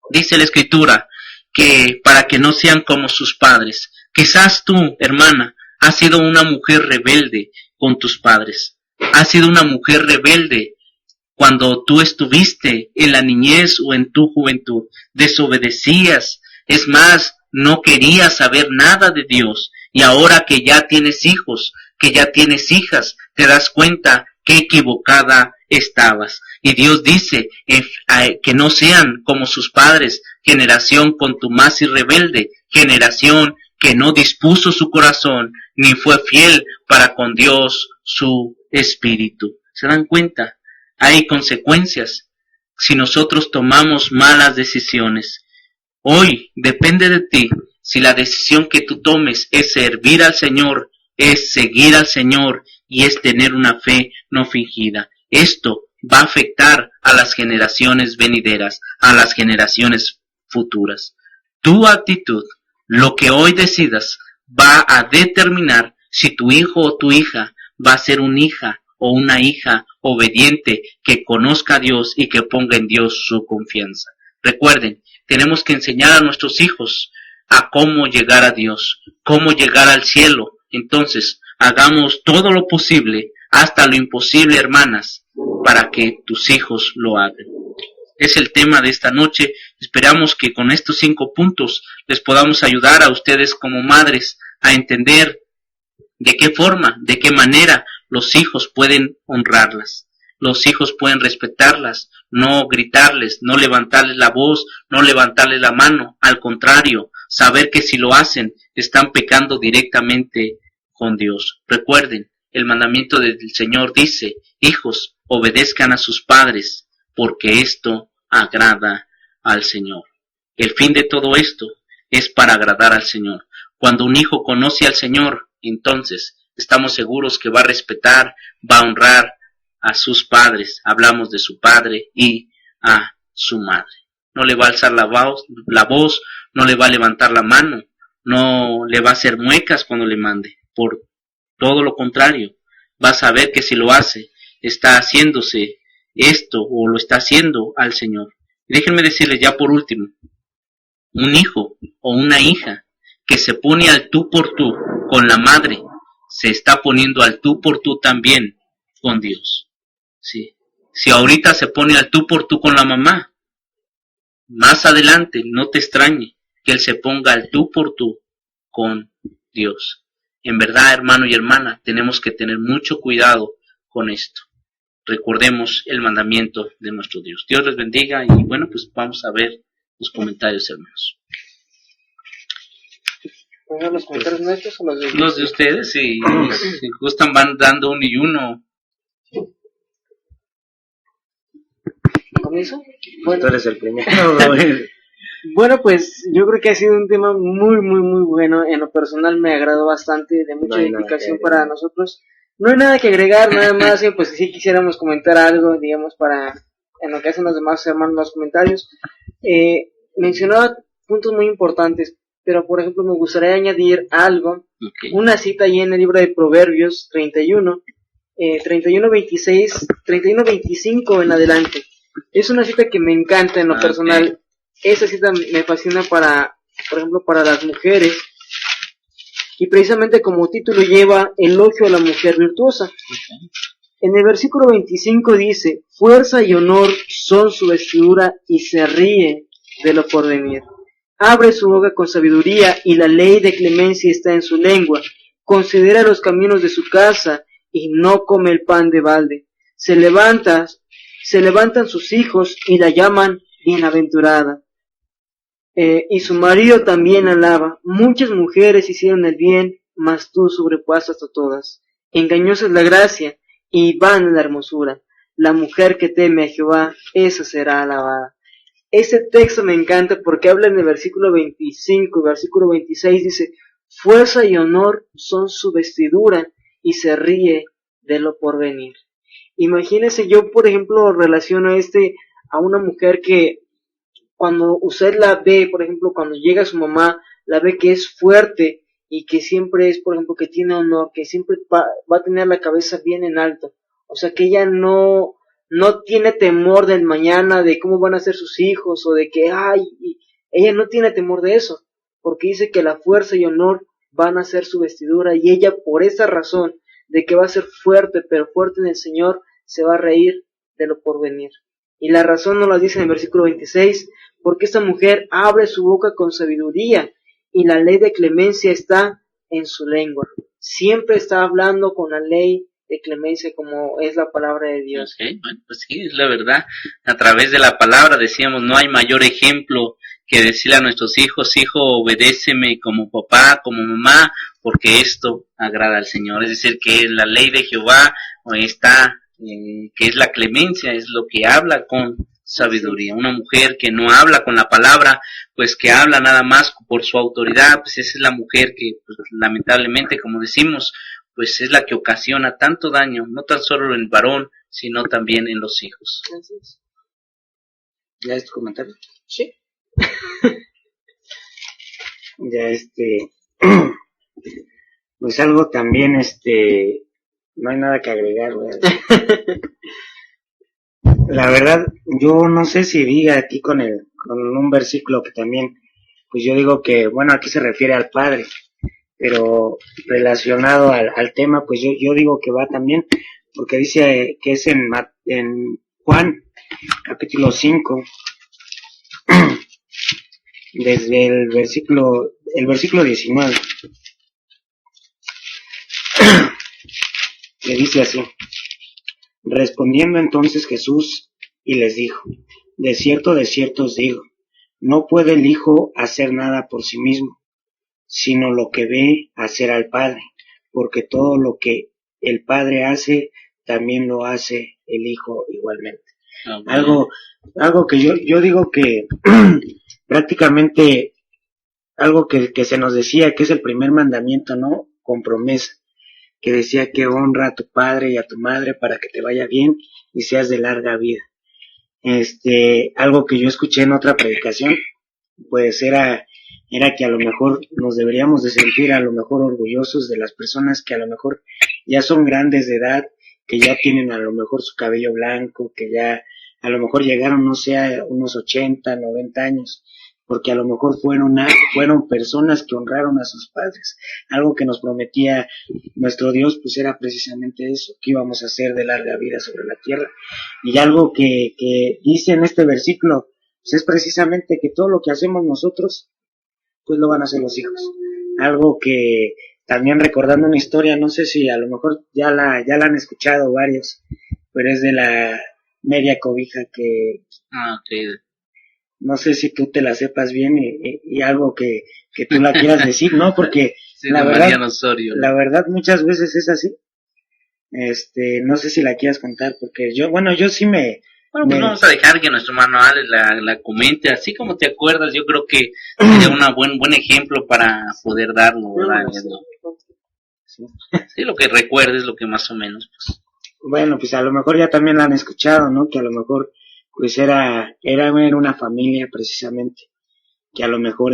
dice la Escritura que para que no sean como sus padres. Quizás tú, hermana, has sido una mujer rebelde con tus padres. Has sido una mujer rebelde cuando tú estuviste en la niñez o en tu juventud. Desobedecías. Es más, no querías saber nada de Dios. Y ahora que ya tienes hijos, que ya tienes hijas, te das cuenta qué equivocada estabas. Y Dios dice que no sean como sus padres, generación contumaz y rebelde, generación que no dispuso su corazón, ni fue fiel para con Dios su espíritu. ¿Se dan cuenta? Hay consecuencias si nosotros tomamos malas decisiones. Hoy depende de ti si la decisión que tú tomes es servir al Señor, es seguir al Señor y es tener una fe no fingida. Esto va a afectar a las generaciones venideras, a las generaciones futuras. Tu actitud, lo que hoy decidas, va a determinar si tu hijo o tu hija va a ser una hija o una hija obediente que conozca a Dios y que ponga en Dios su confianza. Recuerden, tenemos que enseñar a nuestros hijos a cómo llegar a Dios, cómo llegar al cielo. Entonces, hagamos todo lo posible, hasta lo imposible, hermanas, para que tus hijos lo hagan. Es el tema de esta noche. Esperamos que con estos 5 puntos les podamos ayudar a ustedes como madres a entender de qué forma, de qué manera los hijos pueden honrarlas. Los hijos pueden respetarlas, no gritarles, no levantarles la voz, no levantarles la mano. Al contrario, saber que si lo hacen, están pecando directamente con Dios. Recuerden, el mandamiento del Señor dice, hijos, obedezcan a sus padres, porque esto agrada al Señor. El fin de todo esto es para agradar al Señor. Cuando un hijo conoce al Señor, entonces estamos seguros que va a respetar, va a honrar a sus padres. Hablamos de su padre y a su madre. No le va a alzar la voz, no le va a levantar la mano, no le va a hacer muecas cuando le mande. Por todo lo contrario, va a saber que si lo hace, está haciéndose esto o lo está haciendo al Señor. Déjenme decirles ya por último, un hijo o una hija que se pone al tú por tú con la madre, se está poniendo al tú por tú también con Dios. ¿Sí? Si ahorita se pone al tú por tú con la mamá, más adelante no te extrañe que él se ponga al tú por tú con Dios. En verdad, hermano y hermana, tenemos que tener mucho cuidado con esto. Recordemos el mandamiento de nuestro Dios. Dios les bendiga y bueno, pues vamos a ver los comentarios, hermanos. ¿Los comentarios nuestros o los de ustedes? Si gustan van dando uno y uno. ¿Comienzo? Bueno, tú eres el primero. Bueno, pues yo creo que ha sido un tema muy, muy, muy bueno. En lo personal me agradó bastante, de mucha edificación para nosotros. No hay nada que agregar, nada más, pues si quisiéramos comentar algo, digamos, para en lo que hacen los demás hermanos los comentarios. Mencionaba puntos muy importantes, pero por ejemplo me gustaría añadir algo, una cita ahí en el libro de Proverbios 31, 31:26, 31:25 en adelante. Es una cita que me encanta en lo personal. Esa cita me fascina para, por ejemplo, para las mujeres. Y precisamente como título lleva elogio a la mujer virtuosa. En el versículo 25 dice, fuerza y honor son su vestidura y se ríe de lo porvenir. Abre su boca con sabiduría y la ley de clemencia está en su lengua. Considera los caminos de su casa y no come el pan de balde. Se levantan sus hijos y la llaman bienaventurada. Y su marido también alaba. Muchas mujeres hicieron el bien, mas tú sobrepasas a todas. Engañosa es la gracia y vana la hermosura. La mujer que teme a Jehová, esa será alabada. Ese texto me encanta porque habla en el versículo 25 y versículo 26 dice, fuerza y honor son su vestidura y se ríe de lo porvenir. Imagínese, yo por ejemplo relaciono a una mujer que cuando usted la ve, por ejemplo, cuando llega su mamá, la ve que es fuerte y que siempre es, por ejemplo, que tiene honor, que siempre va a tener la cabeza bien en alto. O sea, que ella no tiene temor del mañana, de cómo van a ser sus hijos, o de que, ella no tiene temor de eso, porque dice que la fuerza y honor van a ser su vestidura, y ella por esa razón, de que va a ser fuerte, pero fuerte en el Señor, se va a reír de lo porvenir. Y la razón nos la dice en el versículo 26, porque esta mujer abre su boca con sabiduría, y la ley de clemencia está en su lengua. Siempre está hablando con la ley de clemencia como es la palabra de Dios. Bueno, pues sí, es la verdad. A través de la palabra decíamos, no hay mayor ejemplo que decirle a nuestros hijos, hijo, obedéceme como papá, como mamá, porque esto agrada al Señor. Es decir, que la ley de Jehová está, que es la clemencia, es lo que habla con sabiduría. Una mujer que no habla con la palabra, pues que habla nada más por su autoridad, pues esa es la mujer que, pues, lamentablemente, como decimos, pues es la que ocasiona tanto daño, no tan solo en el varón, sino también en los hijos. Gracias. ¿Ya es tu comentario? Sí. Ya pues algo también, no hay nada que agregar, ¿verdad? La verdad, yo no sé si diga aquí con un versículo que también, pues yo digo que, bueno, aquí se refiere al Padre, pero relacionado al tema, pues yo digo que va también, porque dice que es en Juan, capítulo 5, desde el versículo 19, le dice así, respondiendo entonces Jesús y les dijo, de cierto os digo, no puede el Hijo hacer nada por sí mismo, sino lo que ve hacer al Padre, porque todo lo que el Padre hace, también lo hace el Hijo igualmente. Algo que yo digo que prácticamente algo que se nos decía que es el primer mandamiento, ¿no? Con promesa, que decía que honra a tu padre y a tu madre para que te vaya bien y seas de larga vida. Algo que yo escuché en otra predicación, pues era que a lo mejor nos deberíamos de sentir a lo mejor orgullosos de las personas que a lo mejor ya son grandes de edad, que ya tienen a lo mejor su cabello blanco, que ya a lo mejor llegaron, no sé, a unos 80, 90 años, porque a lo mejor fueron personas que honraron a sus padres. Algo que nos prometía nuestro Dios, pues era precisamente eso, que íbamos a hacer de larga vida sobre la tierra. Y algo que dice en este versículo, pues es precisamente que todo lo que hacemos nosotros, pues lo van a hacer los hijos. Algo que también recordando una historia, no sé si a lo mejor ya la han escuchado varios, pero es de la media cobija que Ok. no sé si tú te la sepas bien y algo que tú la quieras decir, ¿no? Porque Sí, la de verdad, Mariano Osorio, ¿no? la verdad muchas veces es así. No sé si la quieras contar, porque yo sí Bueno, pues vamos a dejar que nuestro hermano Alex la comente, así como te acuerdas, yo creo que sería un buen ejemplo para poder darlo, ¿verdad? Sí, lo que recuerdes, lo que más o menos, pues. Bueno, pues a lo mejor ya también la han escuchado, ¿no? Que a lo mejor pues era una familia precisamente, que a lo mejor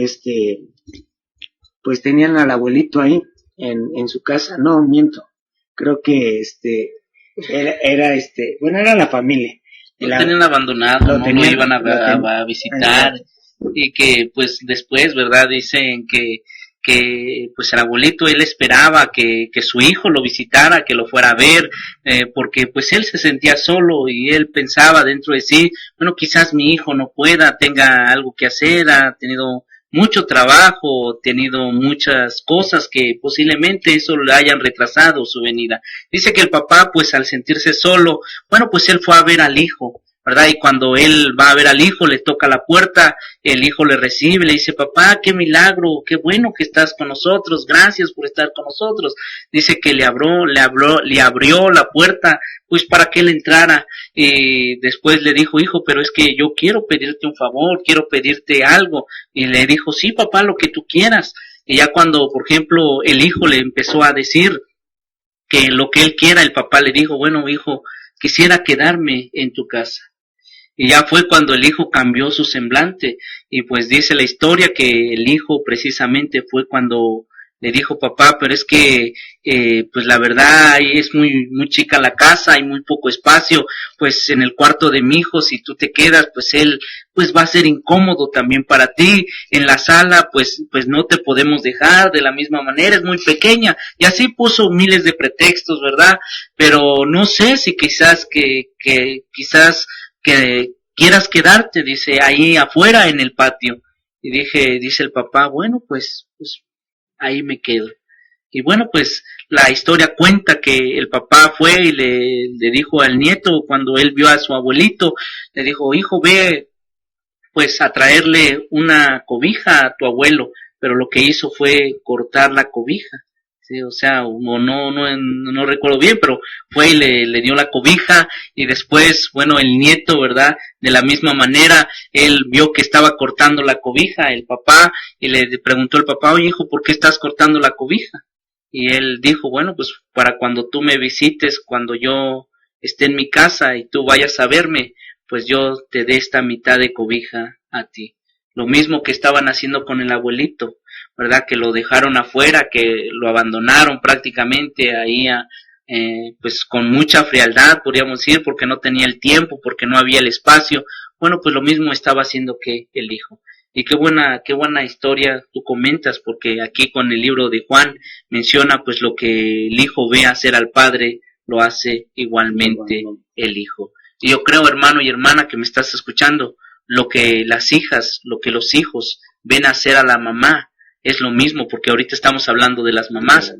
pues tenían al abuelito ahí en su casa, no, miento, creo que bueno, era la familia. Lo tenían abandonado, lo no tenían, lo iban lo a visitar, y que pues después, ¿verdad? Dicen que pues el abuelito él esperaba que su hijo lo visitara, que lo fuera a ver, porque pues él se sentía solo y él pensaba dentro de sí, bueno, quizás mi hijo no pueda, tenga algo que hacer, ha tenido mucho trabajo, tenido muchas cosas que posiblemente eso le hayan retrasado su venida. Dice que el papá pues al sentirse solo, bueno, pues él fue a ver al hijo, ¿verdad? Y cuando él va a ver al hijo, le toca la puerta, el hijo le recibe, le dice, papá, qué milagro, qué bueno que estás con nosotros, gracias por estar con nosotros. Dice que le abrió la puerta, pues para que él entrara, y después le dijo, hijo, pero es que yo quiero pedirte un favor, quiero pedirte algo, y le dijo, sí, papá, lo que tú quieras. Y ya cuando, por ejemplo, el hijo le empezó a decir que lo que él quiera, el papá le dijo, bueno, hijo, quisiera quedarme en tu casa. Y ya fue cuando el hijo cambió su semblante. Y pues dice la historia que el hijo precisamente fue cuando le dijo, papá, pero es que pues la verdad es muy chica la casa, hay muy poco espacio, pues en el cuarto de mi hijo, si tú te quedas, pues él pues va a ser incómodo también para ti. En la sala pues no te podemos dejar de la misma manera, es muy pequeña. Y así puso miles de pretextos, ¿verdad? Pero no sé si quizás quizás que quieras quedarte, dice, ahí afuera en el patio. Y dice el papá, bueno, pues ahí me quedo. Y bueno, pues la historia cuenta que el papá fue y le dijo al nieto, cuando él vio a su abuelito, le dijo, hijo, ve pues a traerle una cobija a tu abuelo, pero lo que hizo fue cortar la cobija. Sí, o sea, no recuerdo bien, pero fue y le dio la cobija y después, bueno, el nieto, ¿verdad? De la misma manera, él vio que estaba cortando la cobija, el papá, y le preguntó el papá, oye hijo, ¿por qué estás cortando la cobija? Y él dijo, bueno, pues para cuando tú me visites, cuando yo esté en mi casa y tú vayas a verme, pues yo te dé esta mitad de cobija a ti. Lo mismo que estaban haciendo con el abuelito, ¿verdad? Que lo dejaron afuera, que lo abandonaron prácticamente ahí, pues con mucha frialdad, podríamos decir, porque no tenía el tiempo, porque no había el espacio. Bueno, pues lo mismo estaba haciendo que el hijo. Y qué buena historia tú comentas, porque aquí con el libro de Juan menciona pues lo que el hijo ve hacer al padre, lo hace igualmente el hijo. Y yo creo, hermano y hermana que me estás escuchando, lo que las hijas, lo que los hijos ven hacer a la mamá, es lo mismo, porque ahorita estamos hablando de las mamás.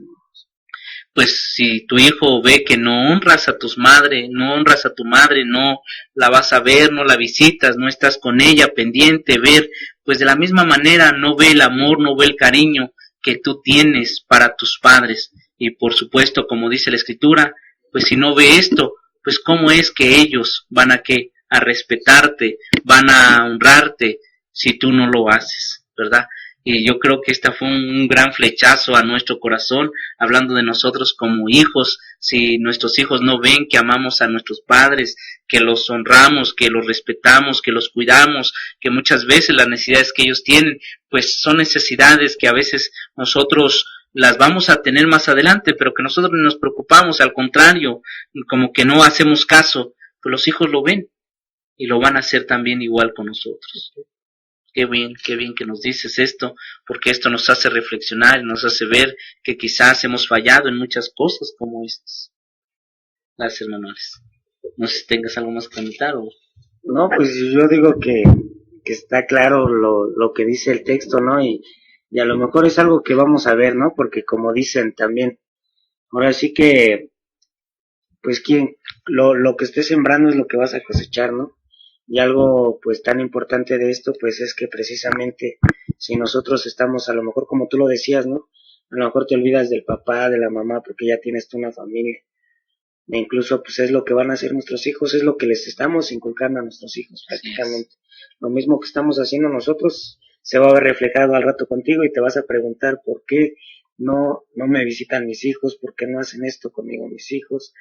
Pues si tu hijo ve que no honras a tus madres, no honras a tu madre, no la vas a ver, no la visitas, no estás con ella pendiente, ver, pues de la misma manera no ve el amor, no ve el cariño que tú tienes para tus padres. Y por supuesto, como dice la escritura, pues si no ve esto, pues cómo es que ellos van a respetarte, van a honrarte si tú no lo haces, ¿verdad? Y yo creo que esta fue un gran flechazo a nuestro corazón, hablando de nosotros como hijos. Si nuestros hijos no ven que amamos a nuestros padres, que los honramos, que los respetamos, que los cuidamos, que muchas veces las necesidades que ellos tienen, pues son necesidades que a veces nosotros las vamos a tener más adelante, pero que nosotros nos preocupamos, al contrario, como que no hacemos caso, pues los hijos lo ven y lo van a hacer también igual con nosotros. Qué bien que nos dices esto, porque esto nos hace reflexionar y nos hace ver que quizás hemos fallado en muchas cosas como estas. Gracias, Manuales. No sé si tengas algo más que comentar o... No, pues yo digo que está claro lo que dice el texto, ¿no? Y y a lo mejor es algo que vamos a ver, ¿no? Porque como dicen también, ahora sí que, pues lo que estés sembrando es lo que vas a cosechar, ¿no? Y algo pues tan importante de esto pues es que precisamente si nosotros estamos a lo mejor como tú lo decías, ¿no? A lo mejor te olvidas del papá, de la mamá porque ya tienes tú una familia. E incluso pues es lo que van a hacer nuestros hijos, es lo que les estamos inculcando a nuestros hijos prácticamente. Lo mismo que estamos haciendo nosotros se va a ver reflejado al rato contigo y te vas a preguntar por qué no me visitan mis hijos, por qué no hacen esto conmigo mis hijos.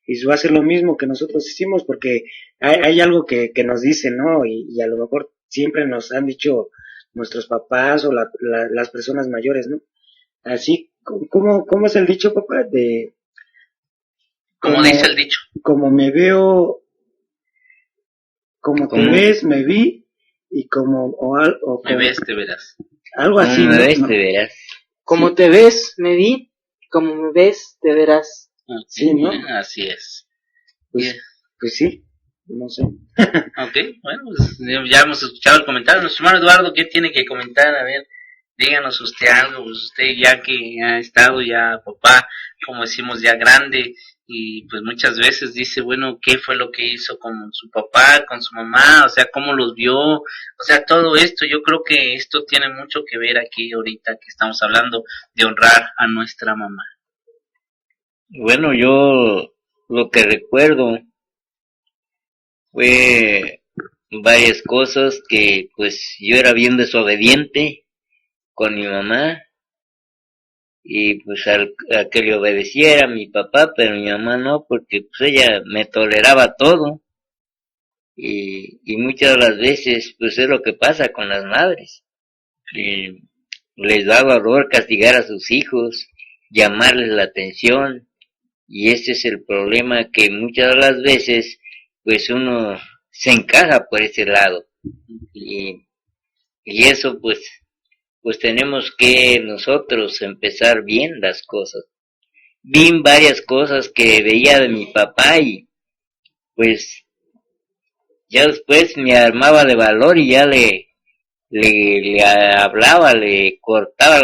Y va a ser lo mismo que nosotros hicimos porque hay algo que nos dicen, ¿no? Y a lo mejor siempre nos han dicho nuestros papás o las personas mayores, ¿no? Así, ¿cómo es el dicho, papá? Como dice el dicho. Como me veo, como te ves, me vi, y me ves, te verás. Algo así, ¿no? Me ves, te verás. Como te ves, me vi, como me ves, te verás. Sí, ¿no? Así es. Pues sí, no sé. Ok, bueno, pues ya hemos escuchado el comentario. Nuestro hermano Eduardo, ¿qué tiene que comentar? A ver, díganos usted algo, pues usted ya que ha estado ya papá, como decimos, ya grande, y pues muchas veces dice, bueno, ¿qué fue lo que hizo con su papá, con su mamá? O sea, ¿cómo los vio? O sea, todo esto, yo creo que esto tiene mucho que ver aquí ahorita que estamos hablando de honrar a nuestra mamá. Bueno, yo lo que recuerdo fue varias cosas que pues yo era bien desobediente con mi mamá y pues a que le obedeciera a mi papá, pero mi mamá no, porque pues ella me toleraba todo y muchas de las veces pues es lo que pasa con las madres, y les da valor castigar a sus hijos, llamarles la atención, y ese es el problema que muchas de las veces pues uno se encaja por ese lado y eso pues tenemos que nosotros empezar bien las cosas. Vi varias cosas que veía de mi papá y pues ya después me armaba de valor y ya le hablaba, le cortaba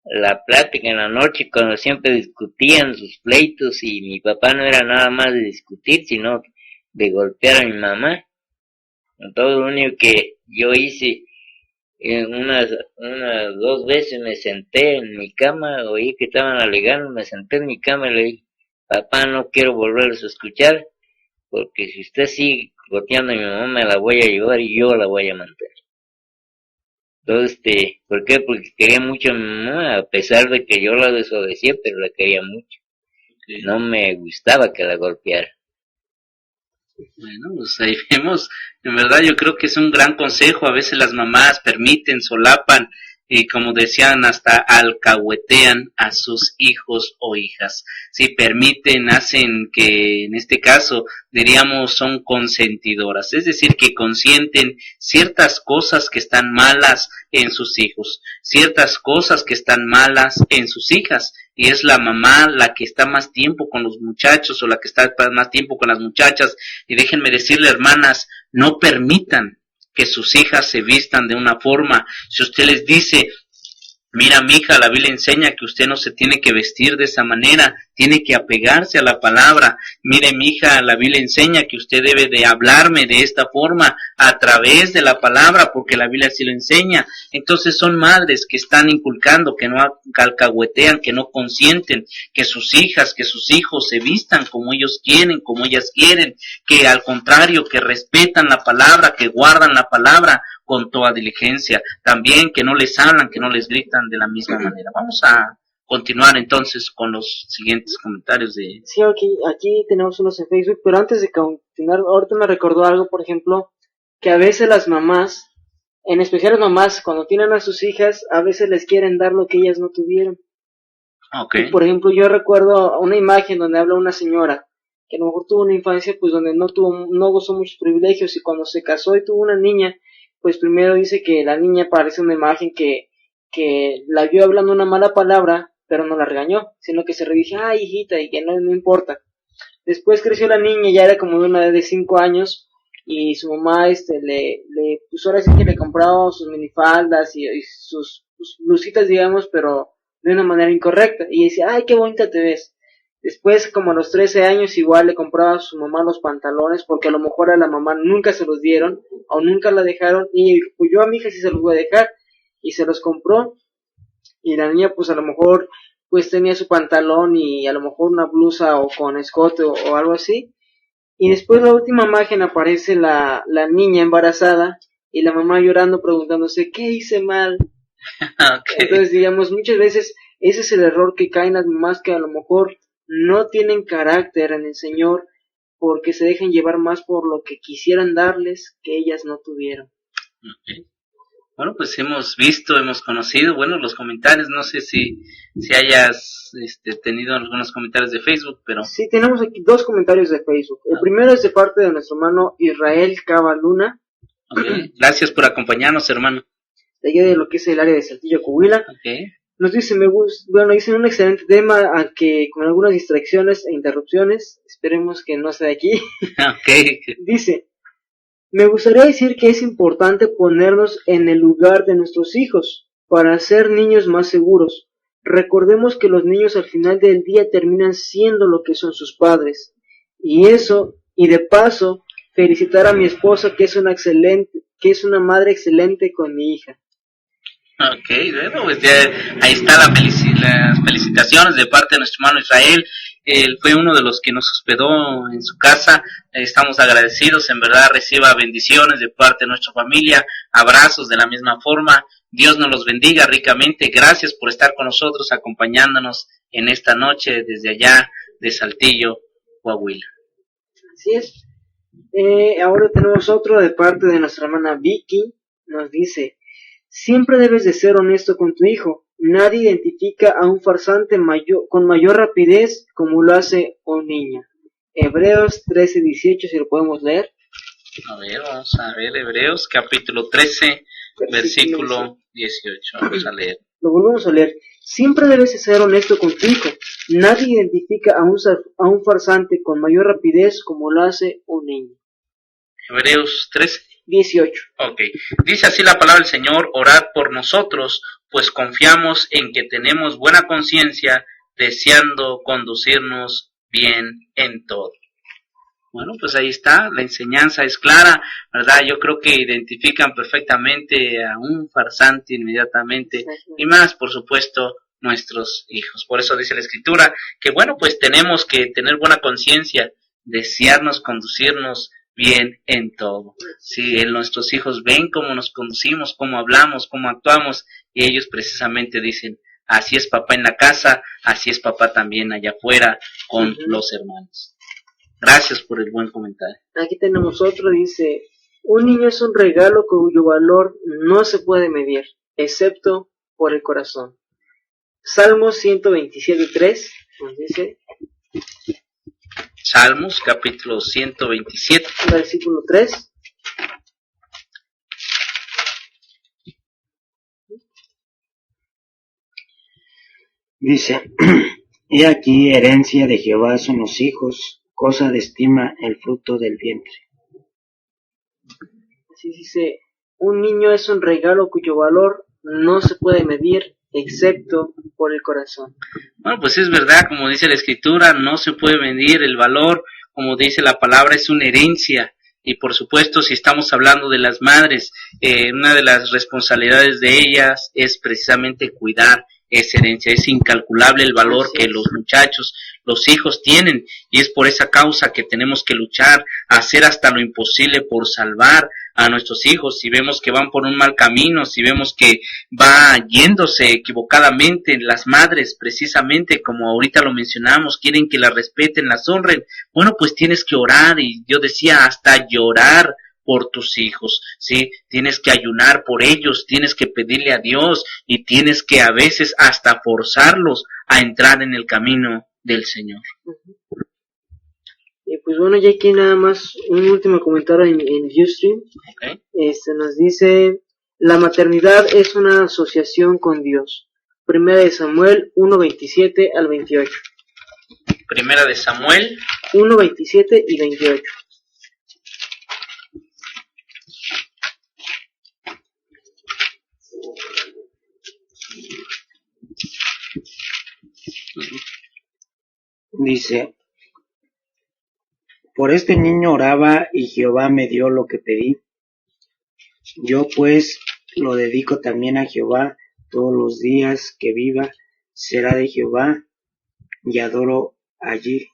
la plática en la noche cuando siempre discutían sus pleitos y mi papá no era nada más de discutir sino de golpear a mi mamá. Entonces lo único que yo hice, unas 2 veces me senté en mi cama, oí que estaban alegando, me senté en mi cama y le dije, papá, no quiero volverlos a escuchar, porque si usted sigue golpeando a mi mamá me la voy a llevar y yo la voy a mantener. Entonces, ¿por qué? Porque quería mucho a mi mamá, a pesar de que yo la desobedecía, pero la quería mucho. No me gustaba que la golpeara. Bueno, pues ahí vemos, en verdad yo creo que es un gran consejo, a veces las mamás permiten, solapan y como decían hasta alcahuetean a sus hijos o hijas, si permiten, hacen que en este caso diríamos son consentidoras, es decir que consienten ciertas cosas que están malas en sus hijos, ciertas cosas que están malas en sus hijas, y es la mamá la que está más tiempo con los muchachos o la que está más tiempo con las muchachas. Y déjenme decirle, hermanas, no permitan que sus hijas se vistan de una forma. Si usted les dice, mira, mija, la Biblia enseña que usted no se tiene que vestir de esa manera, tiene que apegarse a la palabra. Mire, mija, la Biblia enseña que usted debe de hablarme de esta forma a través de la palabra, porque la Biblia así lo enseña. Entonces son madres que están inculcando, que no alcahuetean, que no consienten, que sus hijas, que sus hijos se vistan como ellos quieren, como ellas quieren, que al contrario, que respetan la palabra, que guardan la palabra con toda diligencia, también que no les hablan, que no les gritan de la misma manera. Vamos a continuar entonces con los siguientes comentarios de... Sí, aquí tenemos unos en Facebook, pero antes de continuar, ahorita me recordó algo, por ejemplo, que a veces las mamás, en especial las mamás, cuando tienen a sus hijas, a veces les quieren dar lo que ellas no tuvieron. Okay. Y, por ejemplo, yo recuerdo una imagen donde habla una señora que a lo mejor tuvo una infancia pues donde no gozó muchos privilegios, y cuando se casó y tuvo una niña, pues primero dice que la niña parece una imagen que la vio hablando una mala palabra, pero no la regañó, sino que se redije, ay hijita, y que no importa. Después creció la niña, ya era como de una edad de 5 años, y su mamá pues ahora sí que le compraba sus minifaldas y sus pues, blusitas, digamos, pero de una manera incorrecta. Y decía, ay, qué bonita te ves. Después, como a los 13 años, igual le compraba a su mamá los pantalones, porque a lo mejor a la mamá nunca se los dieron, o nunca la dejaron, y dijo, pues yo a mi hija sí se los voy a dejar, y se los compró, y la niña pues a lo mejor pues tenía su pantalón y a lo mejor una blusa o con escote o algo así, y después la última imagen aparece la niña embarazada, y la mamá llorando preguntándose, ¿qué hice mal? Okay. Entonces, digamos, muchas veces ese es el error que caen las mamás, que a lo mejor no tienen carácter en el Señor porque se dejan llevar más por lo que quisieran darles que ellas no tuvieron. Okay. Bueno, pues hemos visto, hemos conocido, bueno, los comentarios, no sé si hayas tenido algunos comentarios de Facebook, pero... Sí, tenemos aquí 2 comentarios de Facebook. El primero es de parte de nuestro hermano Israel Cava Luna. Okay. Gracias por acompañarnos, hermano. De allá de lo que es el área de Saltillo, Coahuila. Okay. Nos dice, dicen un excelente tema, aunque con algunas distracciones e interrupciones, esperemos que no sea aquí. Okay. Dice, me gustaría decir que es importante ponernos en el lugar de nuestros hijos, para ser niños más seguros. Recordemos que los niños al final del día terminan siendo lo que son sus padres. Y de paso, felicitar a mi esposa que es una madre excelente con mi hija. Ok, bueno, pues ya ahí está las felicitaciones de parte de nuestro hermano Israel. Él fue uno de los que nos hospedó en su casa. Estamos agradecidos, en verdad reciba bendiciones de parte de nuestra familia, abrazos de la misma forma. Dios nos los bendiga ricamente. Gracias por estar con nosotros, acompañándonos en esta noche desde allá de Saltillo, Coahuila. Así es. Ahora tenemos otro de parte de nuestra hermana Vicky. Nos dice, siempre debes de ser honesto con tu hijo. Nadie identifica a un farsante con mayor rapidez como lo hace un niño. Hebreos 13:18, si lo podemos leer. A ver, vamos a ver, Hebreos capítulo 13, versículo 18. Vamos a leer. Lo volvemos a leer. Siempre debes de ser honesto con tu hijo. Nadie identifica a un farsante con mayor rapidez como lo hace un niño. Hebreos 13:18. Ok, dice así la palabra del Señor, orad por nosotros, pues confiamos en que tenemos buena conciencia, deseando conducirnos bien en todo. Bueno, pues ahí está, la enseñanza es clara, ¿verdad? Yo creo que identifican perfectamente a un farsante inmediatamente, y más, por supuesto, nuestros hijos. Por eso dice la Escritura que, bueno, pues tenemos que tener buena conciencia, desearnos conducirnos bien en todo. Si nuestros hijos ven cómo nos conducimos, cómo hablamos, cómo actuamos, y ellos precisamente dicen, así es papá en la casa, así es papá también allá afuera con los hermanos. Gracias por el buen comentario. Aquí tenemos otro, dice, un niño es un regalo cuyo valor no se puede medir, excepto por el corazón. Salmos 127:3 nos dice. Salmos capítulo 127. Versículo 3. Dice, he aquí herencia de Jehová son los hijos, cosa de estima el fruto del vientre. Así dice, un niño es un regalo cuyo valor no se puede medir excepto por el corazón. Bueno, pues es verdad, como dice la Escritura, no se puede medir el valor, como dice la palabra, es una herencia. Y por supuesto, si estamos hablando de las madres, una de las responsabilidades de ellas es precisamente cuidar esa herencia. Es incalculable el valor que los muchachos, los hijos tienen, y es por esa causa que tenemos que luchar, hacer hasta lo imposible por salvar a nuestros hijos. Si vemos que van por un mal camino, si vemos que va yéndose equivocadamente, las madres precisamente, como ahorita lo mencionamos, quieren que las respeten, las honren, bueno, pues tienes que orar, y yo decía hasta llorar por tus hijos, ¿sí? Tienes que ayunar por ellos, tienes que pedirle a Dios, y tienes que a veces hasta forzarlos a entrar en el camino del Señor. Y pues bueno, ya aquí nada más un último comentario en Ustream. Okay. Nos dice, la maternidad es una asociación con Dios. Primera de Samuel 1:27 al 28. Primera de Samuel 1:27 y 28. Dice, por este niño oraba y Jehová me dio lo que pedí. Yo pues lo dedico también a Jehová todos los días que viva, será de Jehová y adoro ahí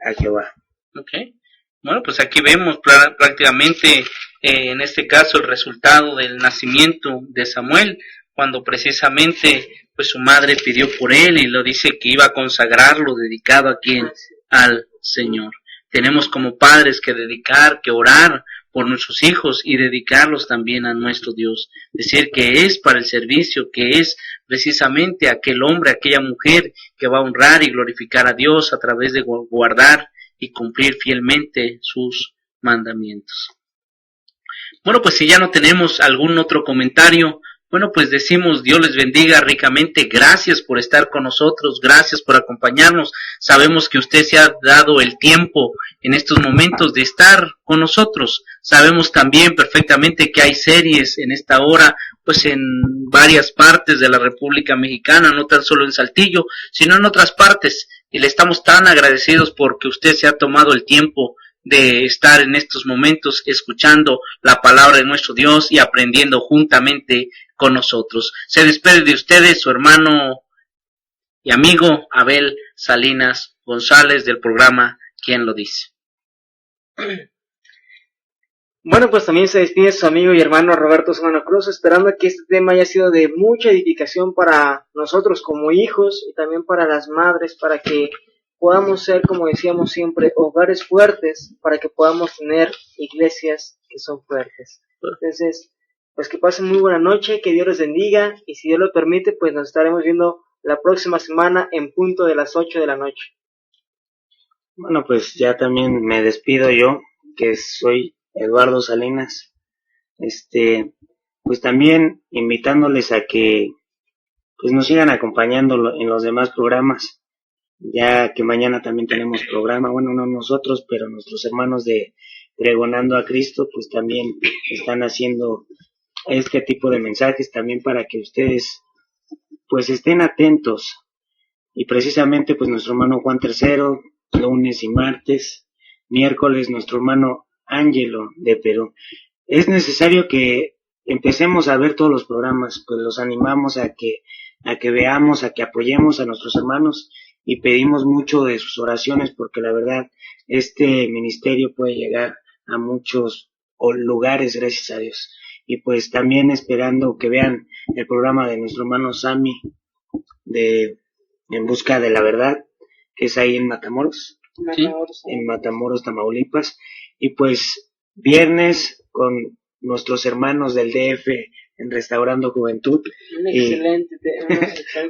a Jehová. Okay. Bueno, pues aquí vemos prácticamente en este caso el resultado del nacimiento de Samuel, cuando precisamente pues su madre pidió por él y lo dice que iba a consagrarlo, dedicado a quien, al Señor. Tenemos como padres que dedicar, que orar por nuestros hijos y dedicarlos también a nuestro Dios. Decir que es para el servicio, que es precisamente aquel hombre, aquella mujer que va a honrar y glorificar a Dios a través de guardar y cumplir fielmente sus mandamientos. Bueno, pues si ya no tenemos algún otro comentario, bueno, pues decimos Dios les bendiga ricamente, gracias por estar con nosotros, gracias por acompañarnos, sabemos que usted se ha dado el tiempo en estos momentos de estar con nosotros, sabemos también perfectamente que hay series en esta hora, pues en varias partes de la República Mexicana, no tan solo en Saltillo, sino en otras partes, y le estamos tan agradecidos porque usted se ha tomado el tiempo de estar en estos momentos escuchando la palabra de nuestro Dios y aprendiendo juntamente con nosotros. Se despide de ustedes su hermano y amigo Abel Salinas González del programa ¿Quién lo dice? Bueno, pues también se despide su amigo y hermano Roberto Samano Cruz, esperando que este tema haya sido de mucha edificación para nosotros como hijos y también para las madres, para que podamos ser, como decíamos siempre, hogares fuertes, para que podamos tener iglesias que son fuertes. Entonces, pues que pasen muy buena noche, que Dios les bendiga, y si Dios lo permite, pues nos estaremos viendo la próxima semana en punto de las 8 de la noche. Bueno, pues ya también me despido yo, que soy Eduardo Salinas, pues también invitándoles a que pues nos sigan acompañando en los demás programas, ya que mañana también tenemos programa, bueno, no nosotros, pero nuestros hermanos de Pregonando a Cristo, pues también están haciendo este tipo de mensajes también para que ustedes pues estén atentos, y precisamente pues nuestro hermano Juan III, lunes y martes, miércoles nuestro hermano Ángelo de Perú. Es necesario que empecemos a ver todos los programas, pues los animamos a que veamos, a que apoyemos a nuestros hermanos y pedimos mucho de sus oraciones, porque la verdad este ministerio puede llegar a muchos lugares, gracias a Dios. Y pues también esperando que vean el programa de nuestro hermano Sammy de En Busca de la Verdad, que es ahí en Matamoros, Sí. en Matamoros, Tamaulipas, y pues viernes con nuestros hermanos del DF en Restaurando Juventud.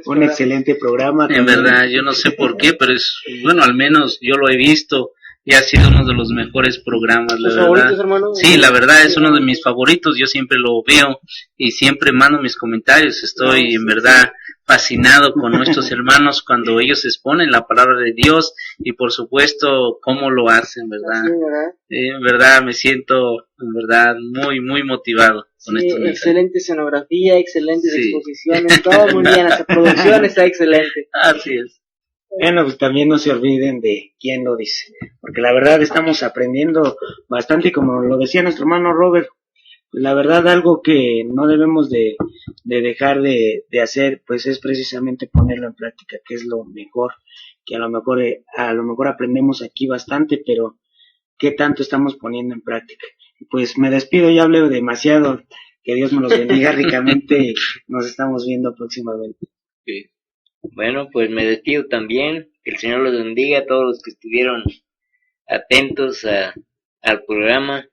Un excelente programa. En verdad, yo no sé por qué, pero es, bueno, al menos yo lo he visto y ha sido uno de los mejores programas, la verdad. Hermano? Sí, la verdad es uno de mis favoritos, yo siempre lo veo y siempre mando mis comentarios, estoy en verdad fascinado con nuestros hermanos cuando ellos exponen la palabra de Dios y por supuesto cómo lo hacen, ¿verdad? Sí, ¿verdad? En verdad me siento, en verdad, muy, muy motivado con estos mensajes. Excelente escenografía, excelentes Sí. exposiciones, todo muy bien, la producción está excelente. Así es. Bueno, pues también no se olviden de quién lo dice, porque la verdad estamos aprendiendo bastante, como lo decía nuestro hermano Robert, pues la verdad algo que no debemos de dejar de hacer, pues es precisamente ponerlo en práctica, que es lo mejor, que a lo mejor aprendemos aquí bastante, pero ¿qué tanto estamos poniendo en práctica? Pues me despido, ya hablé demasiado, que Dios me los bendiga ricamente y nos estamos viendo próximamente. Sí. Bueno, pues me despido también. Que el Señor los bendiga a todos los que estuvieron atentos al programa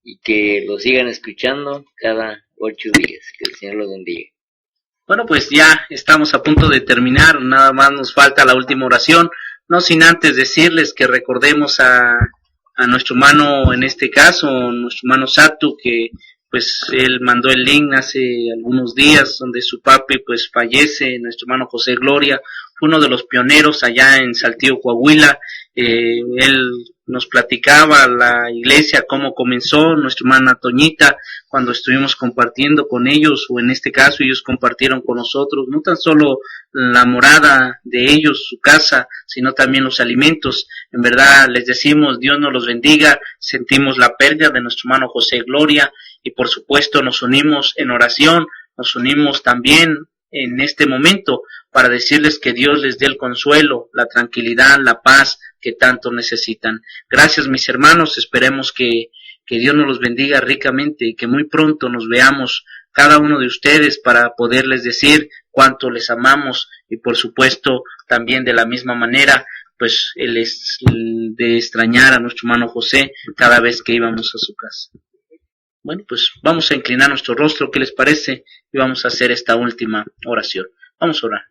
y que lo sigan escuchando cada 8 días. Que el Señor los bendiga. Bueno, pues ya estamos a punto de terminar, nada más nos falta la última oración, no sin antes decirles que recordemos a nuestro hermano, en este caso, nuestro hermano Satu, que pues él mandó el link hace algunos días donde su papi pues fallece, nuestro hermano José Gloria, fue uno de los pioneros allá en Saltillo, Coahuila, él nos platicaba la iglesia cómo comenzó nuestra hermana Toñita cuando estuvimos compartiendo con ellos, o en este caso ellos compartieron con nosotros, no tan solo la morada de ellos, su casa, sino también los alimentos. En verdad les decimos, Dios nos los bendiga, sentimos la pérdida de nuestro hermano José Gloria y por supuesto nos unimos en oración, nos unimos también en este momento para decirles que Dios les dé el consuelo, la tranquilidad, la paz que tanto necesitan. Gracias mis hermanos, esperemos que Dios nos los bendiga ricamente y que muy pronto nos veamos cada uno de ustedes para poderles decir cuánto les amamos y por supuesto también de la misma manera pues el de extrañar a nuestro hermano José cada vez que íbamos a su casa. Bueno, pues vamos a inclinar nuestro rostro, ¿qué les parece? Y vamos a hacer esta última oración. Vamos a orar.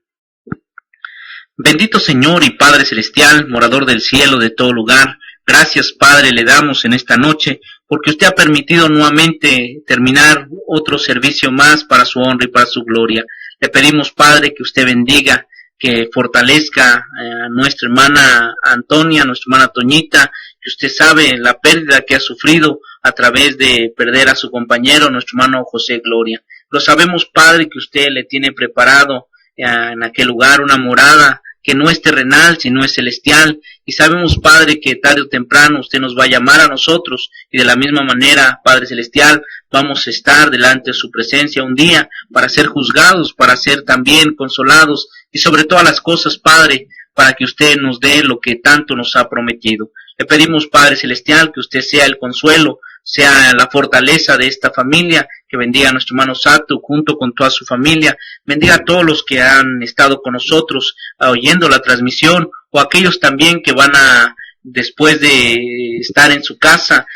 Bendito Señor y Padre Celestial, morador del cielo de todo lugar, gracias Padre le damos en esta noche, porque usted ha permitido nuevamente terminar otro servicio más para su honra y para su gloria. Le pedimos Padre que usted bendiga, que fortalezca a nuestra hermana Antonia, a nuestra hermana Toñita, que usted sabe la pérdida que ha sufrido a través de perder a su compañero, nuestro hermano José Gloria. Lo sabemos, Padre, que usted le tiene preparado en aquel lugar una morada que no es terrenal, sino es celestial, y sabemos, Padre, que tarde o temprano usted nos va a llamar a nosotros, y de la misma manera, Padre Celestial, vamos a estar delante de su presencia un día para ser juzgados, para ser también consolados, y sobre todas las cosas, Padre, para que usted nos dé lo que tanto nos ha prometido. Le pedimos, Padre Celestial, que usted sea el consuelo, sea la fortaleza de esta familia, que bendiga a nuestro hermano Sato junto con toda su familia, bendiga a todos los que han estado con nosotros oyendo la transmisión, o aquellos también que van a, después de estar en su casa,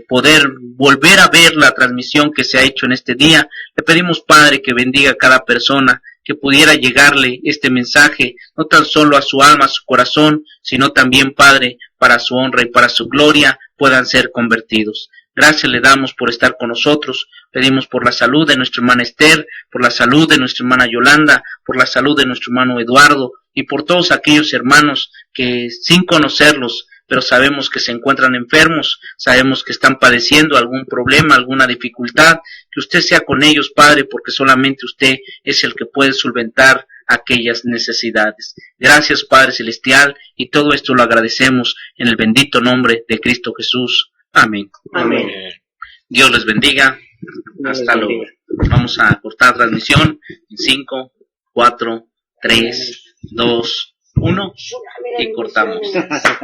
poder volver a ver la transmisión que se ha hecho en este día. Le pedimos, Padre, que bendiga a cada persona, que pudiera llegarle este mensaje, no tan solo a su alma, a su corazón, sino también, Padre, para su honra y para su gloria, puedan ser convertidos. Gracias le damos por estar con nosotros, pedimos por la salud de nuestra hermana Esther, por la salud de nuestra hermana Yolanda, por la salud de nuestro hermano Eduardo, y por todos aquellos hermanos que sin conocerlos, pero sabemos que se encuentran enfermos, sabemos que están padeciendo algún problema, alguna dificultad, que usted sea con ellos, Padre, porque solamente usted es el que puede solventar aquellas necesidades. Gracias, Padre Celestial, y todo esto lo agradecemos en el bendito nombre de Cristo Jesús. Amén. Amén. Dios les bendiga. Hasta luego. Vamos a cortar transmisión en 5, 4, 3, 2, 1 y cortamos.